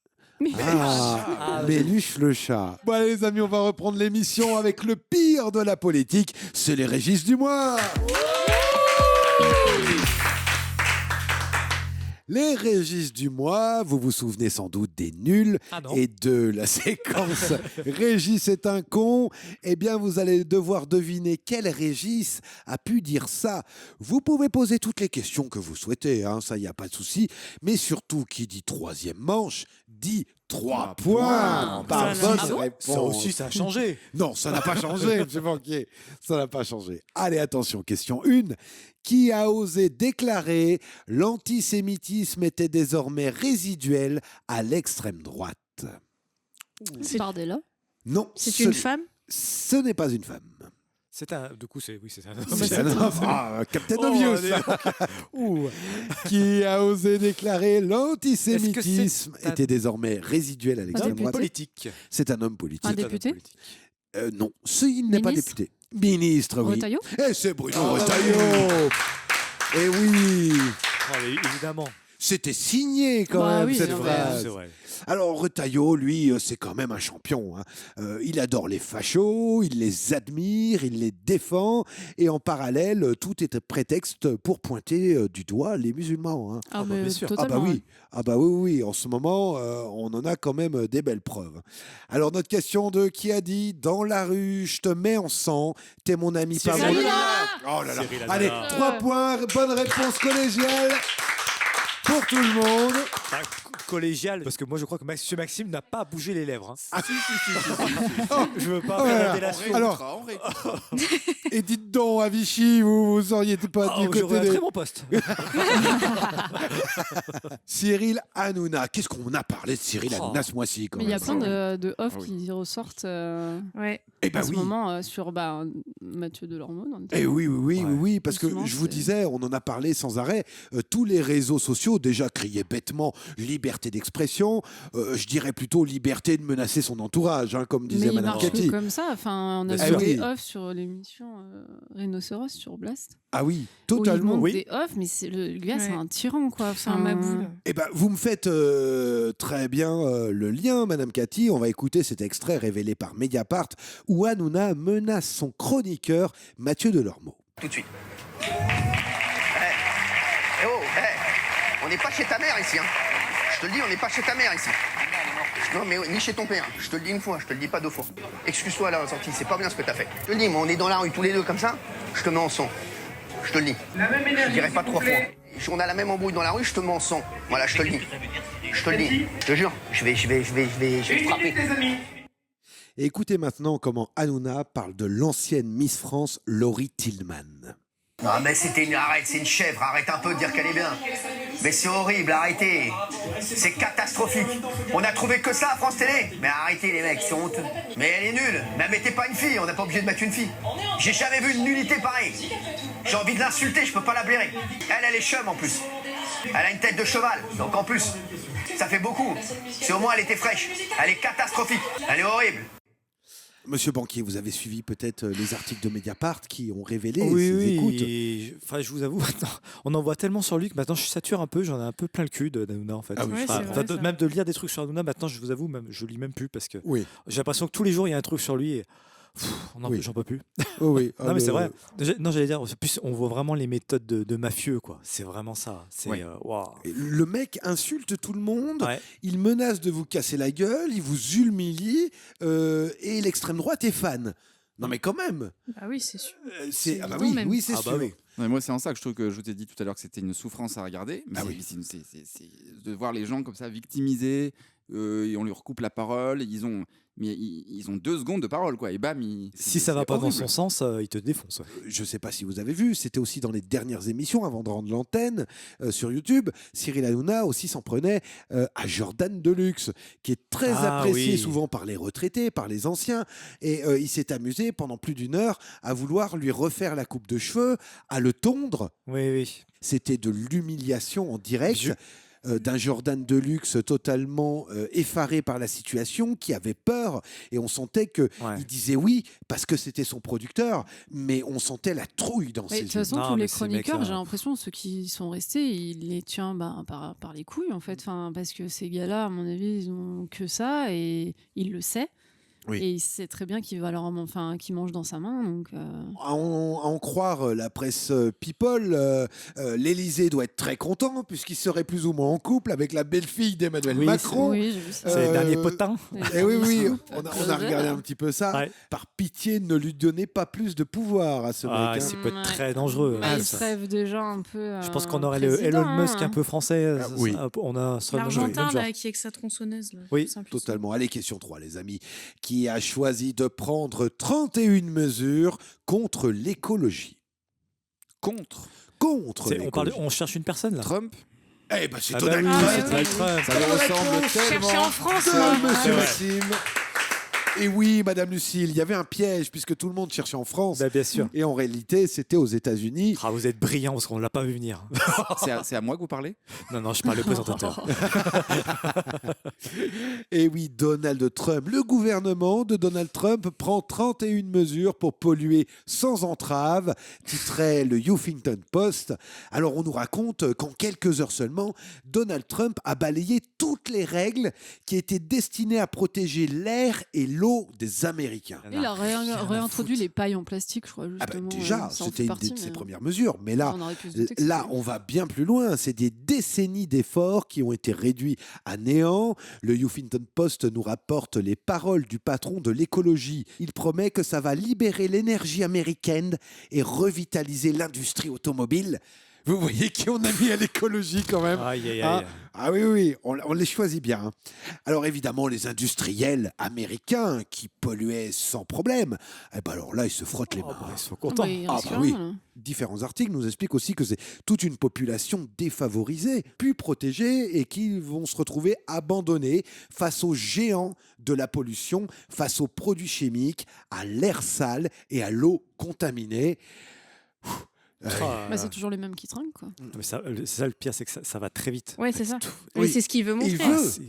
Méluche le chat. Bon, allez, les amis, on va reprendre l'émission avec le pire de la politique. C'est les Régis du mois. Les Régis du mois, vous vous souvenez sans doute des nuls et de la séquence Régis est un con. Eh bien, vous allez devoir deviner quel Régis a pu dire ça. Vous pouvez poser toutes les questions que vous souhaitez, ça, il n'y a pas de souci. Mais surtout, qui dit troisième manche, dit 3 points par bonne réponse. Ça aussi, ça a changé. Non, ça n'a pas changé, M. Banquier. Ça n'a pas changé. Allez, attention, question 1. Qui a osé déclarer l'antisémitisme était désormais résiduel à l'extrême droite? C'est Bardella. Non. C'est une femme? Ce n'est pas une femme. C'est un. Du coup, c'est un homme. C'est un homme. Captain Obvious. Qui a osé déclarer l'antisémitisme était désormais résiduel à l'extrême droite? Politique. C'est un homme politique. Un député? Non, il n'est pas député. Ministre, oui. Retailleau? Et c'est Bruno Retailleau. Et oui. Évidemment. C'était signé quand même cette phrase. C'est vrai. Alors Retailleau, lui, c'est quand même un champion. Il adore les fachos, il les admire, il les défend. Et en parallèle, tout est prétexte pour pointer du doigt les musulmans. Bien sûr. Oui. Oui. En ce moment, on en a quand même des belles preuves. Alors notre question de qui a dit dans la rue, je te mets en sang, t'es mon ami, pas mon... Oh là là. Allez, 3 points, bonne réponse collégiale. Pour tout le monde. Collégial, parce que moi je crois que M. Maxime n'a pas bougé les lèvres. Si. Je veux pas faire la délation. Alors, et dites donc, à Vichy, vous auriez pas du côté des... très bon poste. Cyril Hanouna. Qu'est-ce qu'on a parlé de Cyril Hanouna ce mois-ci? Mais il y a plein de offs qui ressortent en ce moment sur Mathieu Delormeau. Oui, parce que je vous disais, on en a parlé sans arrêt. Tous les réseaux sociaux déjà criaient bêtement liberté d'expression, je dirais plutôt liberté de menacer son entourage, comme disait Madame Cathy. Comme ça, on a vu des offs sur l'émission Rhinocéros sur Blast. Ah oui, totalement. Où il montre des offs, mais le gars, c'est un tyran, quoi. C'est un maboule. Eh ben, vous me faites très bien le lien, Madame Cathy. On va écouter cet extrait révélé par Mediapart où Hanouna menace son chroniqueur Mathieu Delormeau. Tout de suite. On n'est pas chez ta mère ici. Je te le dis, on n'est pas chez ta mère ici. Non, mais ni chez ton père. Je te le dis une fois, je te le dis pas 2 fois. Excuse-toi là, sortie, c'est pas bien ce que t'as fait. Je te le dis, mais on est dans la rue tous les deux comme ça, je te mets en sang. Je te le dis. La même énergie. Je dirais pas 3 fois. On a la même embrouille dans la rue, je te mets en sang. Voilà, je te le dis. Je te le dis. Je te jure, je vais te frapper. Et écoutez maintenant comment Hanouna parle de l'ancienne Miss France, Laurie Tillman. Non, mais arrête, c'est une chèvre, arrête un peu de dire qu'elle est bien. Mais c'est horrible, arrêtez. C'est catastrophique. On a trouvé que ça à France Télé. Mais arrêtez les mecs, c'est honteux. Mais elle est nulle. Mais mettez pas une fille, on n'a pas obligé de mettre une fille. J'ai jamais vu une nullité pareille. J'ai envie de l'insulter, je peux pas la blairer. Elle est chum en plus. Elle a une tête de cheval, donc en plus, ça fait beaucoup. Si au moins elle était fraîche. Elle est catastrophique, elle est horrible. Monsieur Banquier, vous avez suivi peut-être les articles de Mediapart qui ont révélé ces écoutes. Enfin, je vous avoue, maintenant, on en voit tellement sur lui que maintenant je sature un peu, j'en ai un peu plein le cul d'Hanouna en fait. Même de lire des trucs sur Hanouna, maintenant je vous avoue, je lis même plus parce que j'ai l'impression que tous les jours il y a un truc sur lui et j'en peux plus. Non mais c'est vrai. J'allais dire, on voit vraiment les méthodes de mafieux quoi. C'est vraiment ça. Le mec insulte tout le monde, il menace de vous casser la gueule, il vous humilie et l'extrême droite est fan. Non mais quand même. Ah oui, c'est sûr. C'est sûr. Ouais, moi, c'est en ça que je t'ai dit tout à l'heure que c'était une souffrance à regarder. Mais c'est de voir les gens comme ça victimisés et on lui recoupe la parole. Ils ont 2 secondes de parole, quoi. Et bam, si ça va pas dans son sens, il te défonce. Ouais. Je sais pas si vous avez vu, c'était aussi dans les dernières émissions avant de rendre l'antenne sur YouTube. Cyril Hanouna aussi s'en prenait à Jordan Deluxe, qui est très apprécié souvent par les retraités, par les anciens. Et il s'est amusé pendant plus d'1 heure à vouloir lui refaire la coupe de cheveux, à le tondre. Oui. C'était de l'humiliation en direct. D'un Jordan Deluxe totalement effaré par la situation, qui avait peur, et on sentait qu'il disait oui parce que c'était son producteur, mais on sentait la trouille dans ses yeux. De toute façon, tous les chroniqueurs, j'ai l'impression, ceux qui sont restés, ils les tiennent par les couilles, en fait, parce que ces gars-là, à mon avis, ils ont que ça, et il le sait. Oui. Et il sait très bien qu'il va qu'il mange dans sa main. Donc, à en croire la presse People, l'Élysée doit être très content puisqu'il serait plus ou moins en couple avec la belle-fille d'Emmanuel Macron. Oui, j'ai vu ça. C'est le dernier potin. Et oui, on a regardé un petit peu ça. Ouais. Par pitié, ne lui donnez pas plus de pouvoir à ce mec. Ça peut être très dangereux. Il se rêve déjà un peu. Je pense qu'on aurait le Elon Musk un peu français. Oui. On a l'Argentin là, qui est avec sa tronçonneuse. Là, oui, totalement. Allez, question 3, les amis. Qui a choisi de prendre 31 mesures contre l'écologie. Contre l'écologie. On cherche une personne, là. Trump. Eh ben, c'est Donald Trump. Ça lui ressemble tellement. Chercher en France, monsieur Maxime. Et oui, Madame Lucille, il y avait un piège puisque tout le monde cherchait en France. Bah, bien sûr. Et en réalité, c'était aux États-Unis. Ah, vous êtes brillant parce qu'on ne l'a pas vu venir. C'est à moi que vous parlez ? Non, je parle au présentateur. Et oui, Donald Trump, le gouvernement de Donald Trump prend 31 mesures pour polluer sans entrave, titrait le Huffington Post. Alors on nous raconte qu'en quelques heures seulement, Donald Trump a balayé toutes les règles qui étaient destinées à protéger l'air et l'eau des Américains. Il a réintroduit les pailles en plastique, je crois. Justement, déjà, c'était une de ses premières mesures. Mais là, on va bien plus loin. C'est des décennies d'efforts qui ont été réduits à néant. Le Huffington Post nous rapporte les paroles du patron de l'écologie. Il promet que ça va libérer l'énergie américaine et revitaliser l'industrie automobile. Vous voyez qui on a mis à l'écologie quand même. Aïe. Ah oui, on les choisit bien. Alors évidemment, les industriels américains qui polluaient sans problème, alors là, ils se frottent les mains. Ils sont contents. Oui. Différents articles nous expliquent aussi que c'est toute une population défavorisée, plus protégée et qui vont se retrouver abandonnés face aux géants de la pollution, face aux produits chimiques, à l'air sale et à l'eau contaminée. C'est toujours les mêmes qui trinquent, quoi. Mais c'est ça le pire, c'est que ça va très vite. Ouais, c'est ça. Oui. C'est ce qu'il veut montrer.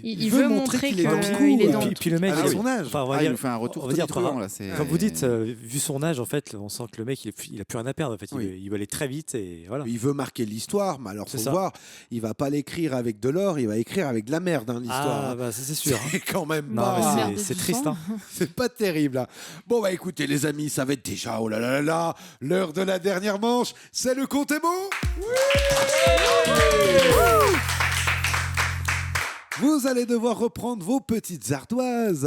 Il veut montrer qu'il est dans le coup. Et puis le mec, à son âge. Il nous fait un retour tonitruant, là. Comme vous dites, vu son âge, en fait, on sent que le mec, il a plus rien à perdre. En fait, il veut aller très vite et voilà. Il veut marquer l'histoire, mais alors faut voir, il va pas l'écrire avec de l'or, il va écrire avec de la merde, l'histoire. Ah bah c'est sûr. C'est quand même pas. C'est triste. C'est pas terrible. Bon bah écoutez les amis, ça va être déjà l'heure de la dernière manche. C'est le compte est bon. Vous allez devoir reprendre vos petites ardoises.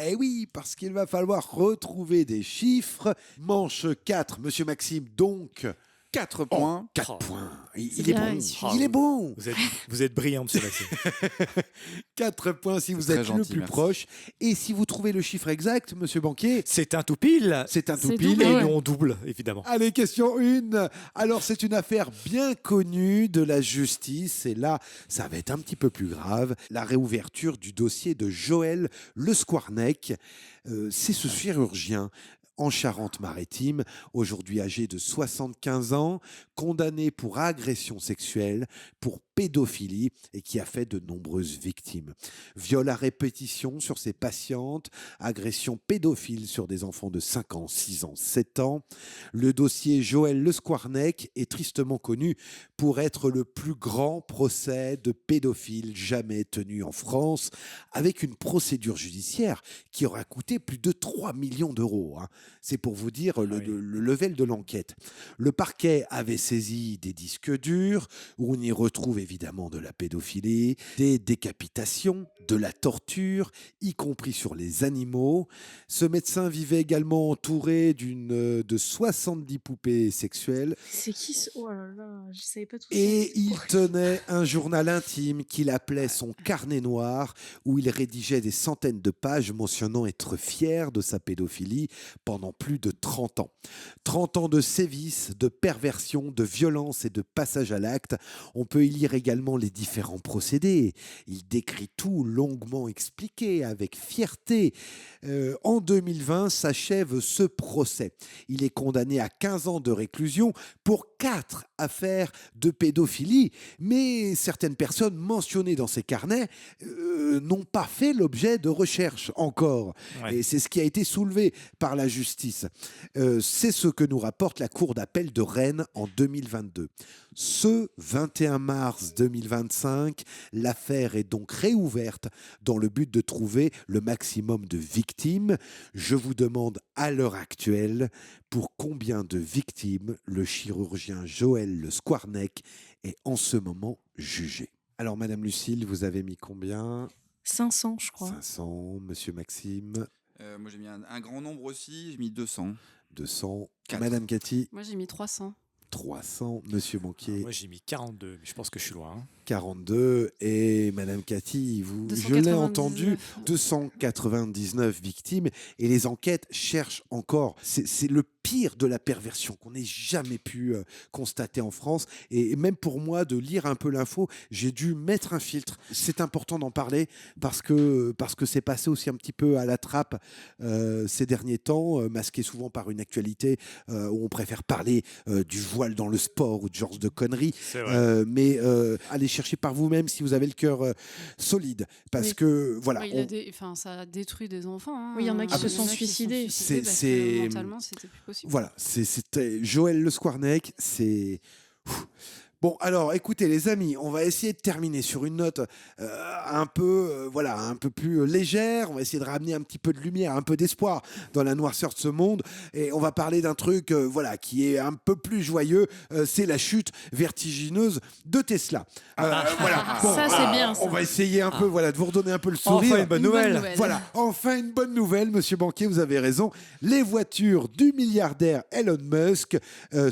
Eh oui, parce qu'il va falloir retrouver des chiffres. Manche 4, Monsieur Maxime, donc 4 points. 4 points. Il est bon. Il est bon. Vous êtes brillant, Monsieur Maxime. 4 points si vous êtes le plus proche. Et si vous trouvez le chiffre exact, Monsieur Banquier, c'est un tout pile. C'est un tout pile. Et nous, on double, évidemment. Allez, question 1. Alors, c'est une affaire bien connue de la justice. Et là, ça va être un petit peu plus grave. La réouverture du dossier de Joël Le Squarnec. C'est ce chirurgien en Charente-Maritime, aujourd'hui âgé de 75 ans, condamné pour agression sexuelle, pour pédophilie et qui a fait de nombreuses victimes. Viol à répétition sur ses patientes, agression pédophile sur des enfants de 5 ans, 6 ans, 7 ans. Le dossier Joël Le Squarnec est tristement connu pour être le plus grand procès de pédophile jamais tenu en France, avec une procédure judiciaire qui aura coûté plus de 3 millions d'euros. C'est pour vous dire le level de l'enquête. Le parquet avait saisi des disques durs, où on y retrouve évidemment de la pédophilie, des décapitations, de la torture, y compris sur les animaux. Ce médecin vivait également entouré de 70 poupées sexuelles. C'est qui ce... Oh là là, je savais pas tout ça. Et il tenait un journal intime qu'il appelait son carnet noir, où il rédigeait des centaines de pages mentionnant être fier de sa pédophilie pendant plus de 30 ans. 30 ans de sévices, de perversion, de violence et de passage à l'acte. On peut y lire également les différents procédés. Il décrit tout, longuement expliqué, avec fierté. En 2020, s'achève ce procès. Il est condamné à 15 ans de réclusion pour 4 affaires de pédophilie, mais certaines personnes mentionnées dans ces carnets n'ont pas fait l'objet de recherches encore. Ouais. Et c'est ce qui a été soulevé par la justice. C'est ce que nous rapporte la Cour d'appel de Rennes en 2022. Ce 21 mars 2025, l'affaire est donc réouverte dans le but de trouver le maximum de victimes. Je vous demande à l'heure actuelle pour combien de victimes le chirurgien Joël Le Squarnec est en ce moment jugé. Alors, Madame Lucille, vous avez mis combien ? 500, je crois. 500, Monsieur Maxime. Moi, j'ai mis un grand nombre aussi, j'ai mis 200. 200. Madame Cathy. Moi, j'ai mis 300. 300, Monsieur Banquier. Moi, j'ai mis 42, mais je pense que je suis loin. 42, et Madame Cathy, je l'ai entendu, 299 victimes, et les enquêtes cherchent encore. C'est le pire de la perversion qu'on n'ait jamais pu constater en France, et même pour moi, de lire un peu l'info, j'ai dû mettre un filtre. C'est important d'en parler, parce que c'est passé aussi un petit peu à la trappe ces derniers temps, masqué souvent par une actualité où on préfère parler du voile dans le sport ou de genre de conneries, mais allez chercher par vous-même si vous avez le cœur solide, parce que voilà. Oui, ça a détruit des enfants. Hein. Oui, il y en a qui se sont suicidés. Mentalement, c'était plus possible. Voilà, c'était Joël Le Squarnec, c'est... Bon, alors, écoutez, les amis, on va essayer de terminer sur une note un peu plus légère. On va essayer de ramener un petit peu de lumière, un peu d'espoir dans la noirceur de ce monde. Et on va parler d'un truc, qui est un peu plus joyeux. C'est la chute vertigineuse de Tesla. Voilà. Bon, ça, c'est bien. Ça. On va essayer un peu, de vous redonner un peu le sourire. Enfin, une bonne nouvelle. Voilà, enfin une bonne nouvelle, Monsieur Banquier, vous avez raison. Les voitures du milliardaire Elon Musk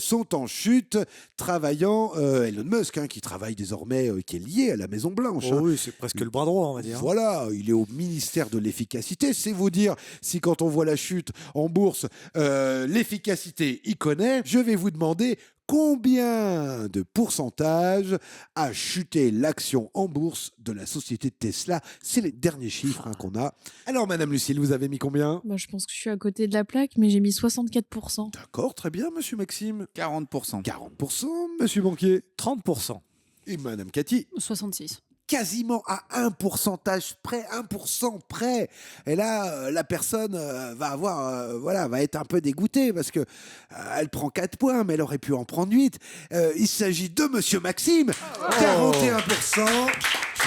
sont en chute, travaillant... Elon Musk, qui travaille désormais, qui est lié à la Maison-Blanche. Oh oui, c'est presque le bras droit, on va dire. Voilà, il est au ministère de l'efficacité. C'est vous dire si quand on voit la chute en bourse, l'efficacité y connaît. Je vais vous demander combien de pourcentage a chuté l'action en bourse de la société Tesla. C'est les derniers chiffres qu'on a. Alors, Madame Lucille, vous avez mis combien ? Je pense que je suis à côté de la plaque, mais j'ai mis 64%. D'accord, très bien, Monsieur Maxime. 40%. 40%, Monsieur Banquier. 30%. Et Madame Cathy ? 66%. Quasiment à 1% près, 1% près. Et là, la personne va être un peu dégoûtée parce que elle prend 4 points, mais elle aurait pu en prendre 8. Il s'agit de Monsieur Maxime, 41%.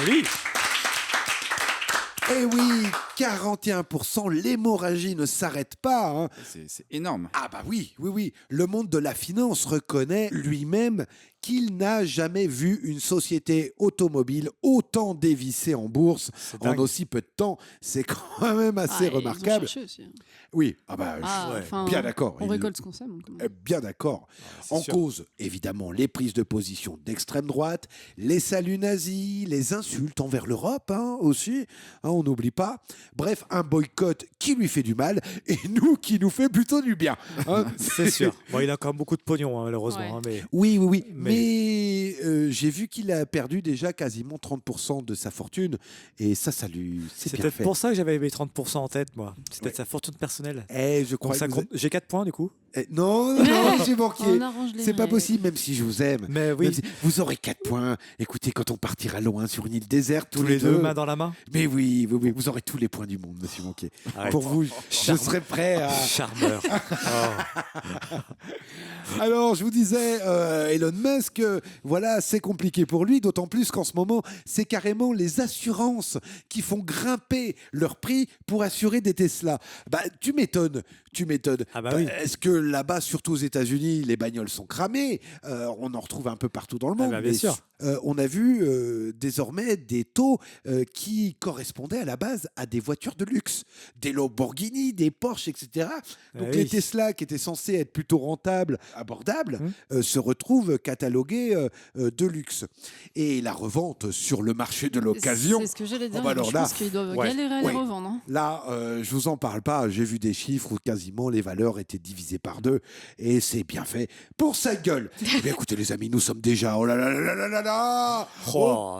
Oui. Eh oui, 41%, l'hémorragie ne s'arrête pas. Hein. C'est énorme. Ah bah oui. Le monde de la finance reconnaît lui-même qu'il n'a jamais vu une société automobile autant dévissée en bourse en aussi peu de temps. C'est quand même assez remarquable. Ils ont cherché aussi, hein. Oui, bien d'accord. On récolte ce qu'on sème. Bien d'accord. En cause, évidemment, les prises de position d'extrême droite, les saluts nazis, les insultes envers l'Europe aussi, on n'oublie pas. Bref, un boycott qui lui fait du mal et nous qui nous fait plutôt du bien. C'est sûr. Bon, il a quand même beaucoup de pognon, malheureusement. Ouais. Mais... Oui. Mais j'ai vu qu'il a perdu déjà quasiment 30% de sa fortune. Et ça lui... C'est peut-être pour ça que j'avais mis 30% en tête, moi. C'est peut-être sa fortune personnelle. Je crois que j'ai 4 points, du coup. Non, j'ai manqué. C'est pas possible, même si je vous aime. Mais oui. Vous aurez 4 points. Écoutez, quand on partira loin sur une île déserte, tous les deux. Main dans la main. Mais oui, vous aurez tous les points du monde, monsieur Manquet. Arrête. Pour vous, je serais prêt à... Charmeur. Alors, je vous disais, Elon Musk, voilà, c'est compliqué pour lui, d'autant plus qu'en ce moment, c'est carrément les assurances qui font grimper leur prix pour assurer des Tesla. Bah, tu m'étonnes. Ah bah oui. Est-ce que là-bas, surtout aux États-Unis, les bagnoles sont cramées? On en retrouve un peu partout dans le monde. Ah bah, bien sûr. On a vu désormais des taux qui correspondaient à la base à des voitures de luxe, des Lamborghini, des Porsche, etc. Donc les Tesla qui étaient censés être plutôt rentables, abordables, se retrouvent catalogués de luxe. Et la revente sur le marché de l'occasion. C'est ce que j'allais dire. Oh bah alors je là, pense qu'ils doivent galérer à les revendre. Hein. Là, je vous en parle pas. J'ai vu des chiffres où quasiment les valeurs étaient divisées par 2. Et c'est bien fait pour sa gueule. Eh bien, écoutez, les amis, nous sommes déjà aux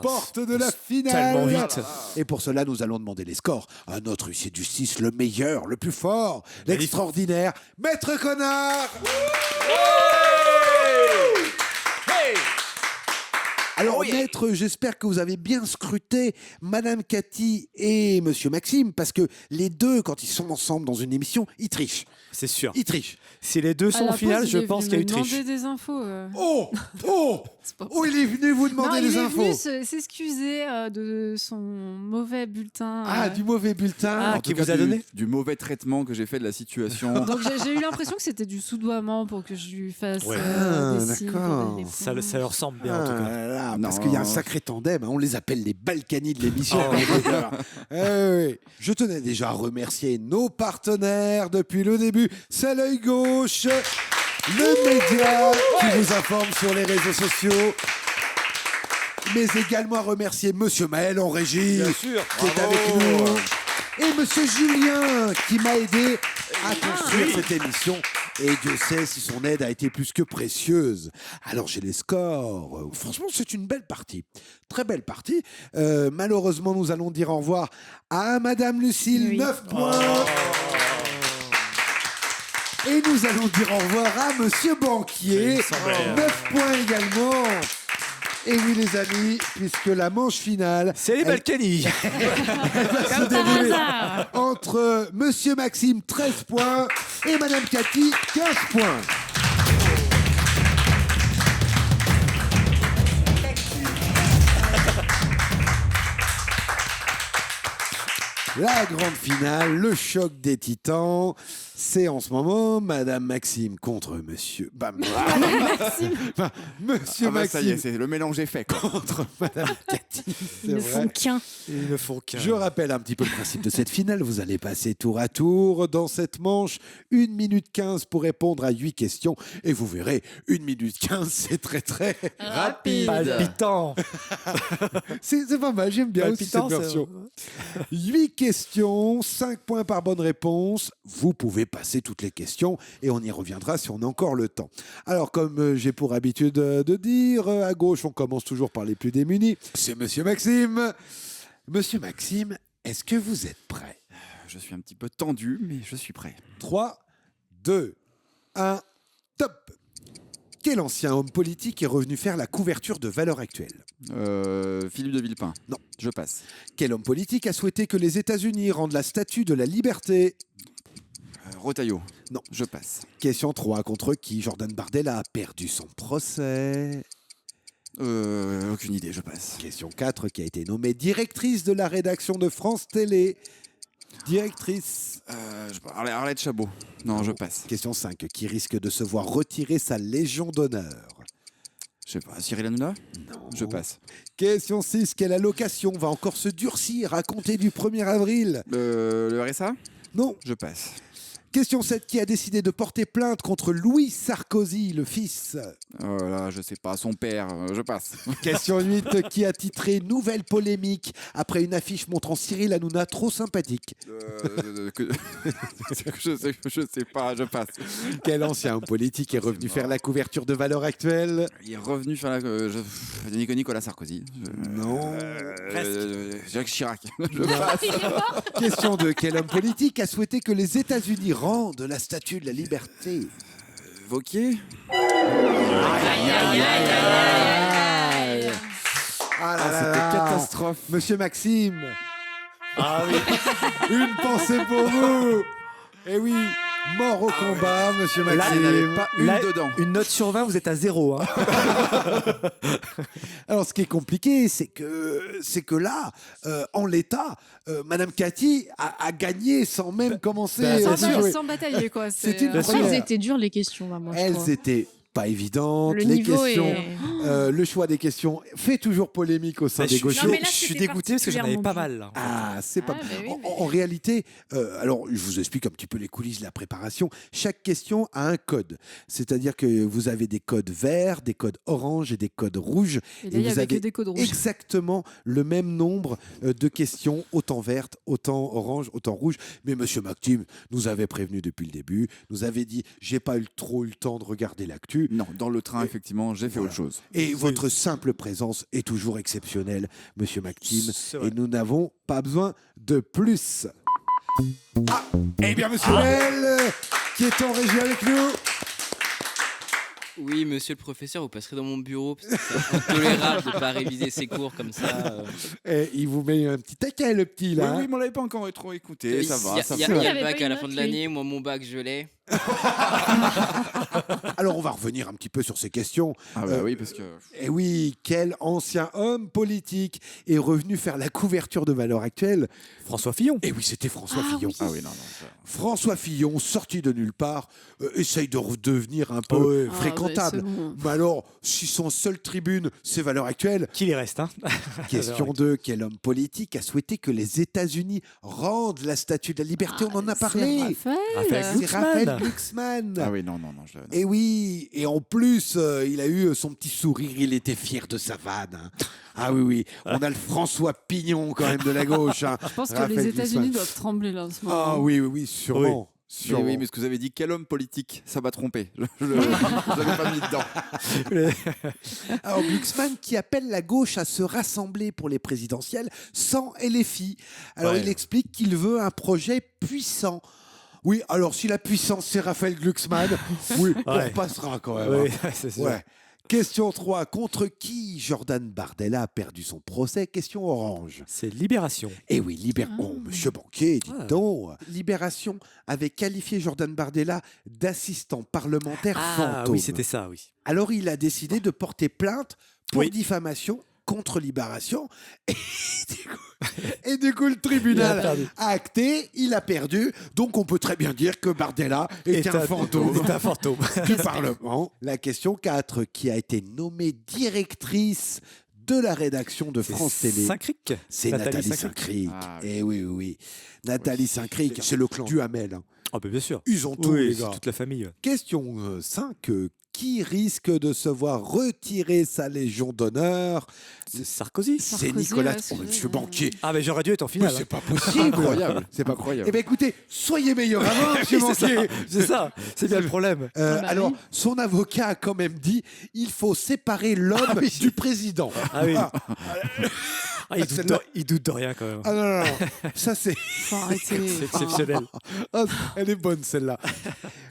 portes de la finale. Tellement vite. Et pour cela, nous allons demander les scores à notre huissier de justice, le meilleur, le plus fort, l'extraordinaire, Maître Connard. Alors, maître, j'espère que vous avez bien scruté Madame Cathy et Monsieur Maxime, parce que les deux, quand ils sont ensemble dans une émission, ils trichent. C'est sûr. Ils trichent. Si les deux sont en finale, je pense qu'il y a eu triche. Il des infos. Il est venu vous demander les infos. Il est venu s'excuser de son mauvais bulletin. Du mauvais bulletin. Qui vous a donné du mauvais traitement que j'ai fait de la situation. Donc j'ai eu l'impression que c'était du soudoiement pour que je lui fasse des signes. Ça leur ressemble bien en tout cas. Parce qu'il y a un sacré tandem. On les appelle les Balkany de l'émission. Je tenais déjà à remercier nos partenaires depuis le début. C'est l'œil gauche, le média qui vous informe sur les réseaux sociaux. Mais également à remercier Monsieur Maël en régie, qui est avec nous. Et Monsieur Julien, qui m'a aidé à construire cette émission. Et Dieu sait si son aide a été plus que précieuse. Alors j'ai les scores. Franchement, c'est une belle partie. Très belle partie. Malheureusement, nous allons dire au revoir à Madame Lucille, 9 points. Et nous allons dire au revoir à Monsieur Banquier, 9 points également. Et oui les amis, puisque la manche finale... C'est les Balkany. Elle va se dérouler entre Monsieur Maxime, 13 points, et Madame Cathy, 15 points. La grande finale, le choc des titans, c'est en ce moment Madame Maxime contre Monsieur... Monsieur Maxime. Ça y est, le mélange est fait. Contre Madame Cathy. Ils ne font qu'un. Ils ne font qu'un. Je rappelle un petit peu le principe de cette finale. Vous allez passer tour à tour dans cette manche. 1 minute 15 pour répondre à 8 questions. Et vous verrez, 1 minute 15, c'est très très rapide. Palpitant. C'est pas mal, j'aime bien aussi cette version. 8 questions, 5 points par bonne réponse. Vous pouvez passer toutes les questions et on y reviendra si on a encore le temps. Alors, comme j'ai pour habitude de dire, à gauche, on commence toujours par les plus démunis. C'est Monsieur Maxime. Monsieur Maxime, est-ce que vous êtes prêt? Je suis un petit peu tendu, mais je suis prêt. 3, 2, 1, top! Quel ancien homme politique est revenu faire la couverture de Valeurs Actuelles? Philippe de Villepin. Non. Je passe. Quel homme politique a souhaité que les États-Unis rendent la statue de la liberté? Rotaillot. Non. Je passe. Question 3. Contre qui Jordan Bardella a perdu son procès? Aucune idée, je passe. Question 4. Qui a été nommée directrice de la rédaction de France Télé? Directrice. Arlette Chabot. Non, je passe. Question 5. Qui risque de se voir retirer sa Légion d'honneur? Je sais pas. Cyril Hanouna? Non. Je passe. Question 6. Quelle allocation va encore se durcir à compter du 1er avril? Le RSA? Non. Je passe. Question 7. Qui a décidé de porter plainte contre Louis Sarkozy, le fils? Oh là, je sais pas. Son père. Je passe. Question 8. Qui a titré Nouvelle polémique après une affiche montrant Cyril Hanouna trop sympathique? Je sais pas. Je passe. Quel ancien homme politique est revenu faire la couverture de Valeurs Actuelles? Il est revenu faire Nicolas Sarkozy. Non. Jacques Chirac. Je Non. passe. Question 2. Quel homme politique a souhaité que les États-Unis rendent la statue de la liberté? Wauquiez. Ah là là c'était là. catastrophe. Monsieur Maxime. Ah oui. Une pensée pour vous. Eh oui, mort au combat, monsieur Là, Maxime. Pas une Là, dedans. une note sur 20, vous êtes à 0. Hein. Alors, ce qui est compliqué, c'est que là, en l'état, Madame Cathy a gagné sans même commencer à jouer. Sans batailler, quoi. C'est une Après, première. elles étaient dures les questions, là, moi, je trouve. Elles étaient pas évidentes. Le Les niveau questions, est- le choix des questions fait toujours polémique au sein Bah, des je gauchos. mais là, suis c'était dégoûté parce que j'en avais pas mal. Là, en fait. Ah, c'est pas. Ah, bah oui, En réalité, alors je vous explique un petit peu les coulisses de la préparation. Chaque question a un code, c'est-à-dire que vous avez des codes verts, des codes orange et des codes rouges. Et là, il y vous avait que avez des codes rouges. exactement le même nombre de questions, autant vertes, autant orange, autant rouge. Mais Monsieur Maxime nous avait prévenu depuis le début, nous avait dit j'ai pas trop eu le temps de regarder l'actu. Non, dans le train, effectivement, j'ai fait autre chose. Et votre simple présence est toujours exceptionnelle, Monsieur Maxime, C'est vrai. et nous n'avons pas besoin de plus. Ah, eh bien, Monsieur Bell, qui est en régie avec nous. Oui, monsieur le professeur, vous passerez dans mon bureau, parce que c'est intolérable de ne pas réviser ses cours comme ça. Et il vous met un petit taquet, le petit, Oui, là. oui, mais on l'avait pas encore trop écouté. Ça va, ça Il y va. a le bac à la fin de l'année, moi mon bac je l'ai. Alors, on va revenir un petit peu sur ces questions. Ah bah oui, parce que... Et oui, quel ancien homme politique est revenu faire la couverture de Valeurs Actuelles? François Fillon. Et oui, c'était François Fillon. Ah oui, non, non. François Fillon, sorti de nulle part, essaye de redevenir un peu ouais. fréquentable. Ah, bah, c'est bon. Mais alors, si son seule tribune, c'est Valeurs Actuelles, Qu'il y reste. Hein. question 2, quel homme politique a souhaité que les États-Unis rendent la Statue de la Liberté? On en a parlé. Raphaël C'est Raphaël Glucksmann. Glucksmann. Ah oui, non, non, non. Et oui, et en plus, il a eu son petit sourire, il était fier de sa vanne. Hein. Ah oui, oui, on a le François Pignon quand même de la gauche. Hein. Je pense que Raphaël les États-Unis Glucksmann. doivent trembler là en ce moment. Ah oui, oui, oui, sûrement. Mais oui, mais ce que vous avez dit, quel homme politique, ça m'a trompé. Je l'avais pas mis dedans. Alors Glucksmann qui appelle la gauche à se rassembler pour les présidentielles sans LFI. Alors Ouais. il explique qu'il veut un projet puissant. Oui, alors si la puissance c'est Raphaël Glucksmann, oui, on Ouais. repassera quand même. Oui, hein. c'est sûr. Ouais. Question 3. Contre qui Jordan Bardella a perdu son procès? Question orange. C'est Libération. Eh oui, Oh, monsieur Banquier, dites Ah. donc. Libération avait qualifié Jordan Bardella d'assistant parlementaire Ah fantôme. oui, c'était ça, oui. Alors il a décidé de porter plainte pour Oui. diffamation contre Libération. Et du coup, le tribunal Il a perdu. a acté, il a perdu. Donc on peut très bien dire que Bardella est un fantôme C'est un fantôme. du Parlement. La question 4, qui a été nommée directrice de la rédaction de France Télé. Saint-Cric. C'est Nathalie Saint-Cric. Ah, Eh oui, oui, oui. Nathalie Saint-Cric, c'est le clan Duhamel. Hein. Ah bah bien sûr. Ils ont tout, Oui, les c'est gars. toute la famille. Question 5. Qui risque de se voir retirer sa Légion d'honneur? C'est Sarkozy. C'est Nicolas. ouais, Oh, monsieur Banquier. Ah mais j'aurais dû être en Mais finale. c'est hein. pas possible. Incroyable. C'est pas Incroyable. Eh bien, écoutez, soyez meilleur avant, monsieur Oui, c'est Banquier. ça. C'est ça. C'est bien le problème. bah Alors, oui. son avocat a quand même dit il faut séparer l'homme du président. Ah oui. Ah, il, doute celle-là. il doute de rien quand même. Ah non, non, non. Ça, c'est. Faut arrêter. C'est exceptionnel. Ah, elle est bonne, celle-là.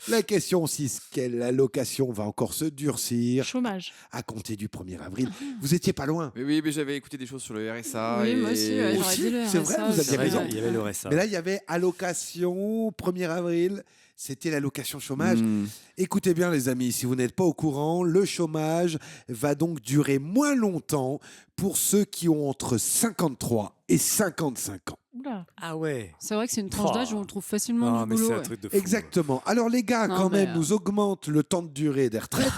La question 6. Quelle allocation va encore se durcir Chômage. à compter du 1er avril? Vous étiez pas loin. Mais oui, mais j'avais écouté des choses sur le RSA. Oui, et... moi aussi, ouais, j'aurais dit le C'est vrai, RSA, vous aviez c'est vrai, raison. il y avait le RSA. Mais là, il y avait allocation 1er avril. C'était l'allocation chômage. Hmm. Écoutez bien, les amis, si vous n'êtes pas au courant, le chômage va donc durer moins longtemps pour ceux qui ont entre 53 et 55 ans. Oula. Ah ouais. C'est vrai que c'est une tranche d'âge où on trouve facilement Non, du mais boulot. c'est un ouais. truc de fou. Exactement. Alors les gars, Non, quand mais, même, nous augmentent le temps de durée des retraites,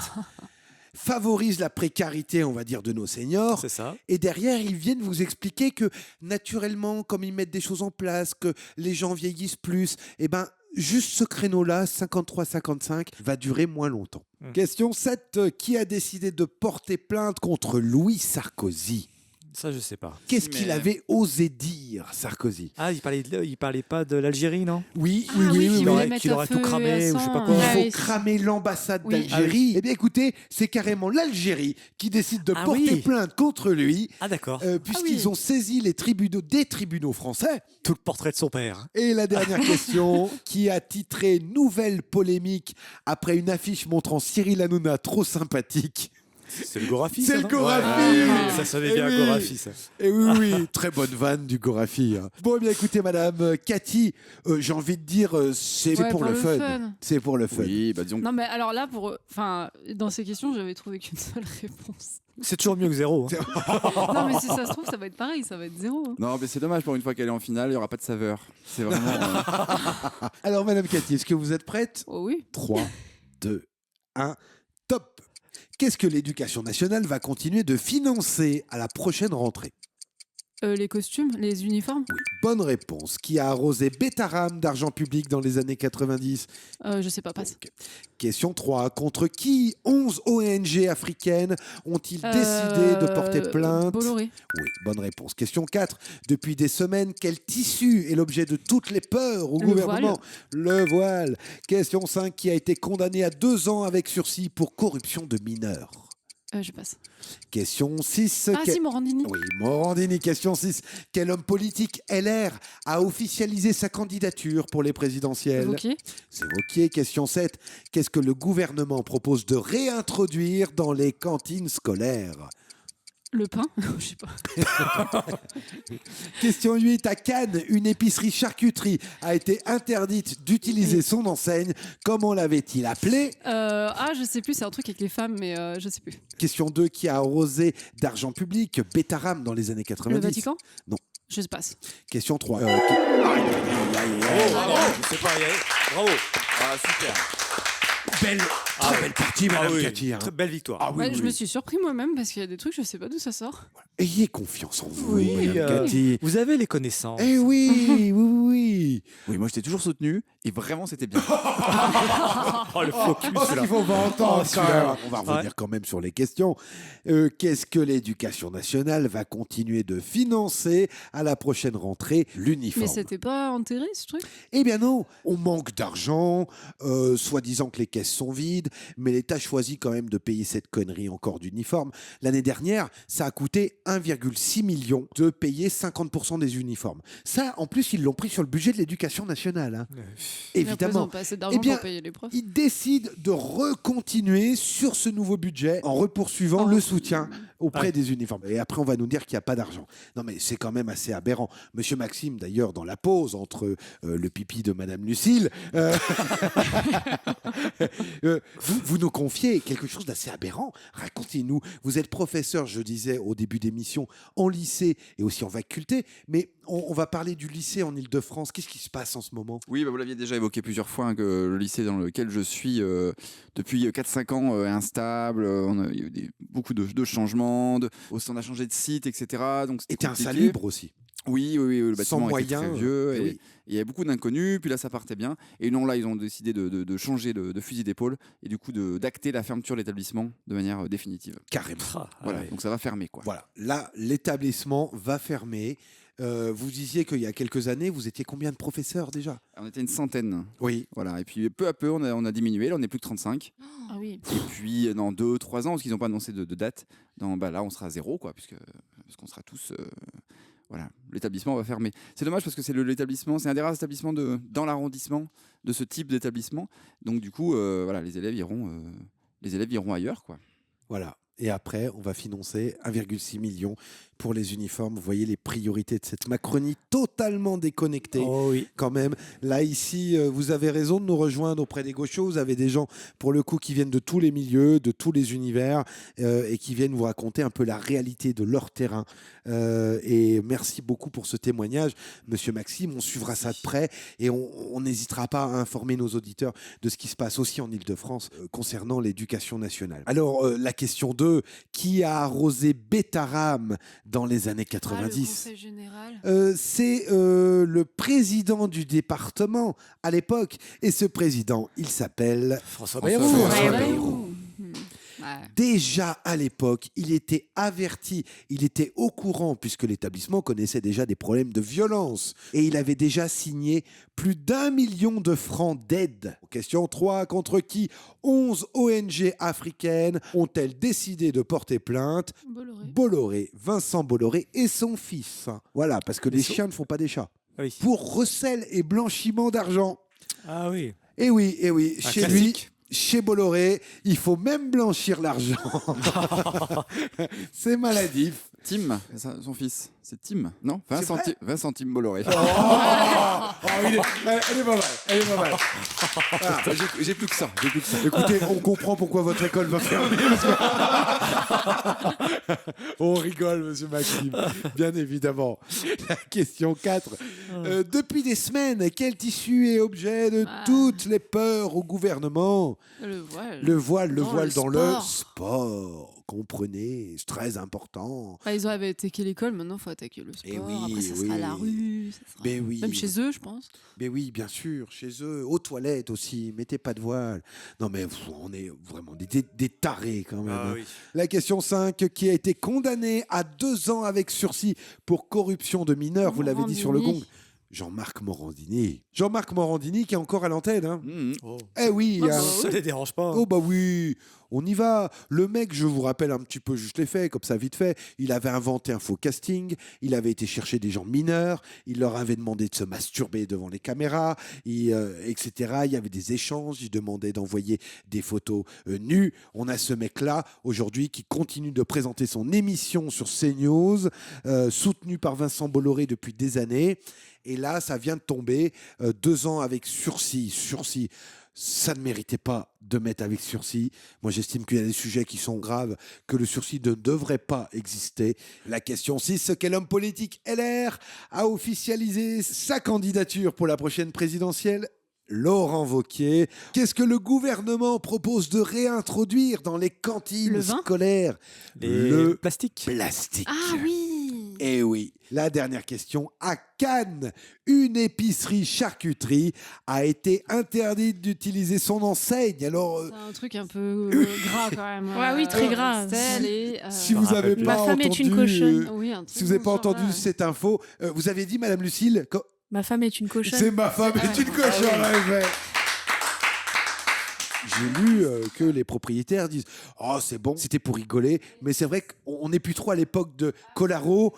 favorisent la précarité, on va dire, de nos seniors. C'est ça. Et derrière, ils viennent vous expliquer que, naturellement, comme ils mettent des choses en place, que les gens vieillissent plus, eh ben, juste ce créneau-là, 53-55, va durer moins longtemps. Question 7. Qui a décidé de porter plainte contre Louis Sarkozy? Ça, je sais pas. Qu'est-ce qu'il avait osé dire, Sarkozy? Ah, il parlait pas de l'Algérie, non? Oui, Ah oui, oui, qu'il oui. voulait oui. mettre Qu'il aurait le tout feu cramé à ou je sais pas sang. quoi. Il Ah faut oui. cramer l'ambassade Oui. d'Algérie. Eh bien, écoutez, c'est carrément l'Algérie qui décide de Ah porter oui. plainte contre lui, Ah d'accord. puisqu'ils oui. ont saisi les tribunaux des tribunaux français. Tout le portrait de son père. Et la dernière question, qui a titré Nouvelle polémique après une affiche montrant Cyril Hanouna trop sympathique? C'est le Gorafi. C'est ça, le non Gorafi. Ça sonnait Eh bien oui. Gorafi, ça. Et oui, très bonne vanne du Gorafi. Bon, eh bien écoutez, madame Cathy, j'ai envie de dire, c'est Ouais, pour le fun. C'est pour le fun. Oui, bah disons. Non, mais alors là, dans ces questions, j'avais trouvé qu'une seule réponse. C'est toujours mieux que zéro. Hein. Non, mais si ça se trouve, ça va être pareil, ça va être 0. Hein. Non, mais c'est dommage pour une fois qu'elle est en finale, il n'y aura pas de saveur. C'est vraiment. Alors, madame Cathy, est-ce que vous êtes prête? Oh oui. 3, 2, 1, top. Qu'est-ce que l'éducation nationale va continuer de financer à la prochaine rentrée? Les costumes, les uniformes. Oui, bonne réponse. Qui a arrosé Betaram d'argent public dans les années 90? Je sais pas, passe. Okay. Question 3. Contre qui 11 ONG africaines ont-ils décidé de porter plainte? Bolloré. Oui, bonne réponse. Question 4. Depuis des semaines, quel tissu est l'objet de toutes les peurs au Le gouvernement? Le voile. Question 5. Qui a été condamné à 2 ans avec sursis pour corruption de mineurs? Je passe. Question 6. Si, Morandini. Oui, Morandini. Question 6. Quel homme politique LR a officialisé sa candidature pour les présidentielles? Wauquiez. C'est Wauquiez. Question 7. Qu'est-ce que le gouvernement propose de réintroduire dans les cantines scolaires? Le pain. Je sais pas. Question 8. À Cannes, une épicerie charcuterie a été interdite d'utiliser son enseigne. Comment l'avait-il appelée? Je sais plus, c'est un truc avec les femmes, mais je sais plus. Question 2. Qui a arrosé d'argent public Betaram dans les années 90? Le Vatican? Non. Je passe. Question 3. Bravo, je sais pas y aller. Bravo. Ah, super. Très belle partie, madame Cathy. Très belle victoire. Je me suis surpris moi-même parce qu'il y a des trucs, je sais pas d'où ça sort. Ayez confiance en vous, Oui, madame Cathy. vous avez les connaissances. Eh oui, oui. Oui, moi j'étais toujours soutenu et vraiment c'était bien. Oh, le focus là. Il faut pas entendre quand celui-là. même. On va revenir quand même sur les questions. Qu'est-ce que l'éducation nationale va continuer de financer à la prochaine rentrée? L'uniforme. Mais c'était pas enterré ce truc? Eh bien non, on manque d'argent, soi-disant que les caisses sont vides, mais l'État choisit quand même de payer cette connerie encore d'uniforme. L'année dernière, ça a coûté 1,6 million de payer 50% des uniformes. Ça, en plus, ils l'ont pris sur le budget de l'éducation nationale. Hein. Évidemment. Ils n'ont pas assez d'argent pour payer les profs. Ils décident de recontinuer sur ce nouveau budget en repoursuivant le soutien auprès des uniformes. Et après, on va nous dire qu'il n'y a pas d'argent. Non, mais c'est quand même assez aberrant. Monsieur Maxime, d'ailleurs, dans la pause entre le pipi de Madame Lucille, vous nous confiez quelque chose d'assez aberrant. Racontez-nous. Vous êtes professeur, je disais au début d'émission, en lycée et aussi en faculté, mais on va parler du lycée en Ile-de-France. Qu'est-ce qui se passe en ce moment? Oui, vous l'aviez déjà évoqué plusieurs fois, que le lycée dans lequel je suis depuis 4-5 ans est instable. Il y a eu beaucoup de changements. On a changé de site, etc. Donc c'était insalubre aussi. Oui, le bâtiment moyens, était très vieux oui. et il y avait beaucoup d'inconnus. Puis là, ça partait bien. Et non, là, ils ont décidé de changer de fusil d'épaule et du coup d'acter la fermeture de l'établissement de manière définitive. Carrément. Voilà, donc ça va fermer, quoi. Voilà, là, l'établissement va fermer. Vous disiez qu'il y a quelques années, vous étiez combien de professeurs déjà? On était une centaine. Oui. Voilà. Et puis peu à peu, on a diminué. Là, on est plus que 35. Ah oui. Et puis dans 2-3 ans, parce qu'ils n'ont pas annoncé de date, là, on sera à 0, quoi, parce qu'on sera tous. Voilà, l'établissement va fermer. C'est dommage parce que c'est l'établissement, c'est un des rares établissements dans l'arrondissement de ce type d'établissement. Donc du coup, voilà, les élèves iront ailleurs, quoi. Voilà. Et après, on va financer 1,6 million pour les uniformes. Vous voyez les priorités de cette Macronie totalement déconnectée. Oh oui. Quand même. Là, ici, vous avez raison de nous rejoindre auprès des gauchos. Vous avez des gens, pour le coup, qui viennent de tous les milieux, de tous les univers et qui viennent vous raconter un peu la réalité de leur terrain. Et merci beaucoup pour ce témoignage. Monsieur Maxime, on suivra ça de près et on n'hésitera pas à informer nos auditeurs de ce qui se passe aussi en Ile-de-France concernant l'éducation nationale. Alors, la question 2, qui a arrosé Betaram dans les années 90? Le conseil général. C'est le président du département à l'époque. Et ce président, il s'appelle François Bayrou. Ouais. Déjà à l'époque, il était averti, il était au courant puisque l'établissement connaissait déjà des problèmes de violence et il avait déjà signé plus d'1 million de francs d'aide. Question 3, contre qui 11 ONG africaines ont-elles décidé de porter plainte? Bolloré, Vincent Bolloré et son fils. Voilà, parce que les chiens ne font pas des chats. Oui. Pour recel et blanchiment d'argent. Ah oui. Et oui, Un chez classique. chez Bolloré, il faut même blanchir l'argent. C'est maladif. Tim, son fils, c'est Tim, non 20 centimes Bolloré. Elle est pas mal, elle est pas mal. Ah, j'ai plus que ça. Écoutez, on comprend pourquoi votre école va fermer. On rigole, monsieur Maxime, bien évidemment. La question 4. Depuis des semaines, quel tissu est objet de toutes les peurs au gouvernement ? Le voile. Le voile dans le sport. sport. Comprenez, c'est très important. Ils ont attaqué l'école, maintenant il faut attaquer le sport. Après, ça sera la rue. Ça sera... Même chez eux, je pense. Mais oui, bien sûr, chez eux, aux toilettes aussi, mettez pas de voile. Non mais on est vraiment des tarés quand même. Oui. La question 5, qui a été condamné à 2 ans avec sursis pour corruption de mineurs, vous l'avez dit sur le gong. Jean-Marc Morandini. Jean-Marc Morandini qui est encore à l'antenne. Hein. Eh oui. Ça les dérange pas. Oh bah oui, on y va. Le mec, je vous rappelle un petit peu juste les faits, comme ça vite fait. Il avait inventé un faux casting. Il avait été chercher des gens mineurs. Il leur avait demandé de se masturber devant les caméras, etc. Il y avait des échanges. Il demandait d'envoyer des photos nues. On a ce mec-là aujourd'hui qui continue de présenter son émission sur CNews, soutenu par Vincent Bolloré depuis des années. Et là, ça vient de tomber, 2 ans avec sursis. Ça ne méritait pas de mettre avec sursis. Moi, j'estime qu'il y a des sujets qui sont graves, que le sursis ne devrait pas exister. La question 6, quel homme politique LR a officialisé sa candidature pour la prochaine présidentielle ? Laurent Wauquiez. Qu'est-ce que le gouvernement propose de réintroduire dans les cantines scolaires ? Le plastique. Ah oui. Eh oui. La dernière question. À Cannes, une épicerie charcuterie a été interdite d'utiliser son enseigne. Alors, c'est un truc un peu gras quand même. Ouais, oui, très gras. Si vous n'avez pas Ma femme entendu, est une cochonne. Si vous n'avez pas entendu cette info, vous avez dit, Madame Lucille, Ma femme est une cochonne. c'est ma femme est une cochonne. Ouais. J'ai lu que les propriétaires disent « Oh, c'est bon, c'était pour rigoler. » Mais c'est vrai qu'on n'est plus trop à l'époque de Colaro.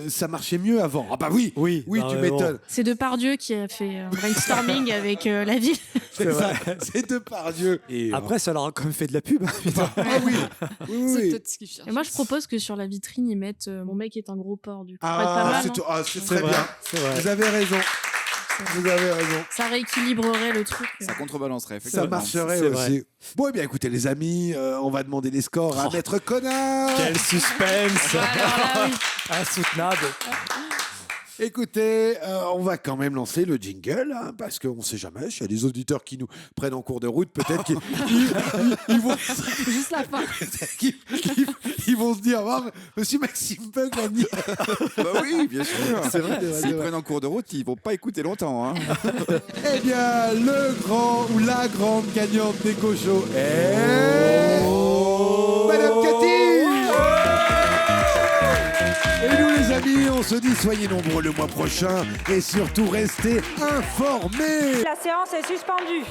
Ça marchait mieux avant. Ah bah oui, tu m'étonnes. C'est Depardieu qui a fait un brainstorming avec la ville. C'est ça, c'est Depardieu. Et après, ça leur a quand même fait de la pub. Ah oui. C'est peut-être ce qu'ils cherchent. Et moi, je propose que sur la vitrine, ils mettent Mon mec est un gros porc. Du coup, c'est très bien. Vous avez raison. Vous avez raison. Ça rééquilibrerait le truc. Ça contrebalancerait, effectivement. Ça marcherait aussi. Bon, eh bien, écoutez, les amis, on va demander les scores à Maître Connard. Quel suspense. Insoutenable. Écoutez, on va quand même lancer le jingle, hein, parce qu'on ne sait jamais, s'il y a des auditeurs qui nous prennent en cours de route, peut-être qu'ils vont... Juste la fin. Ils vont se dire, oh, monsieur Maxime Punk l'a dit. Bah oui, bien sûr. C'est vrai. S'ils prennent en cours de route, ils ne vont pas écouter longtemps. Hein. Eh bien, le grand ou la grande gagnante des cochons est... Madame Cathy. Et nous les amis, on se dit soyez nombreux le mois prochain et surtout restez informés. La séance est suspendue.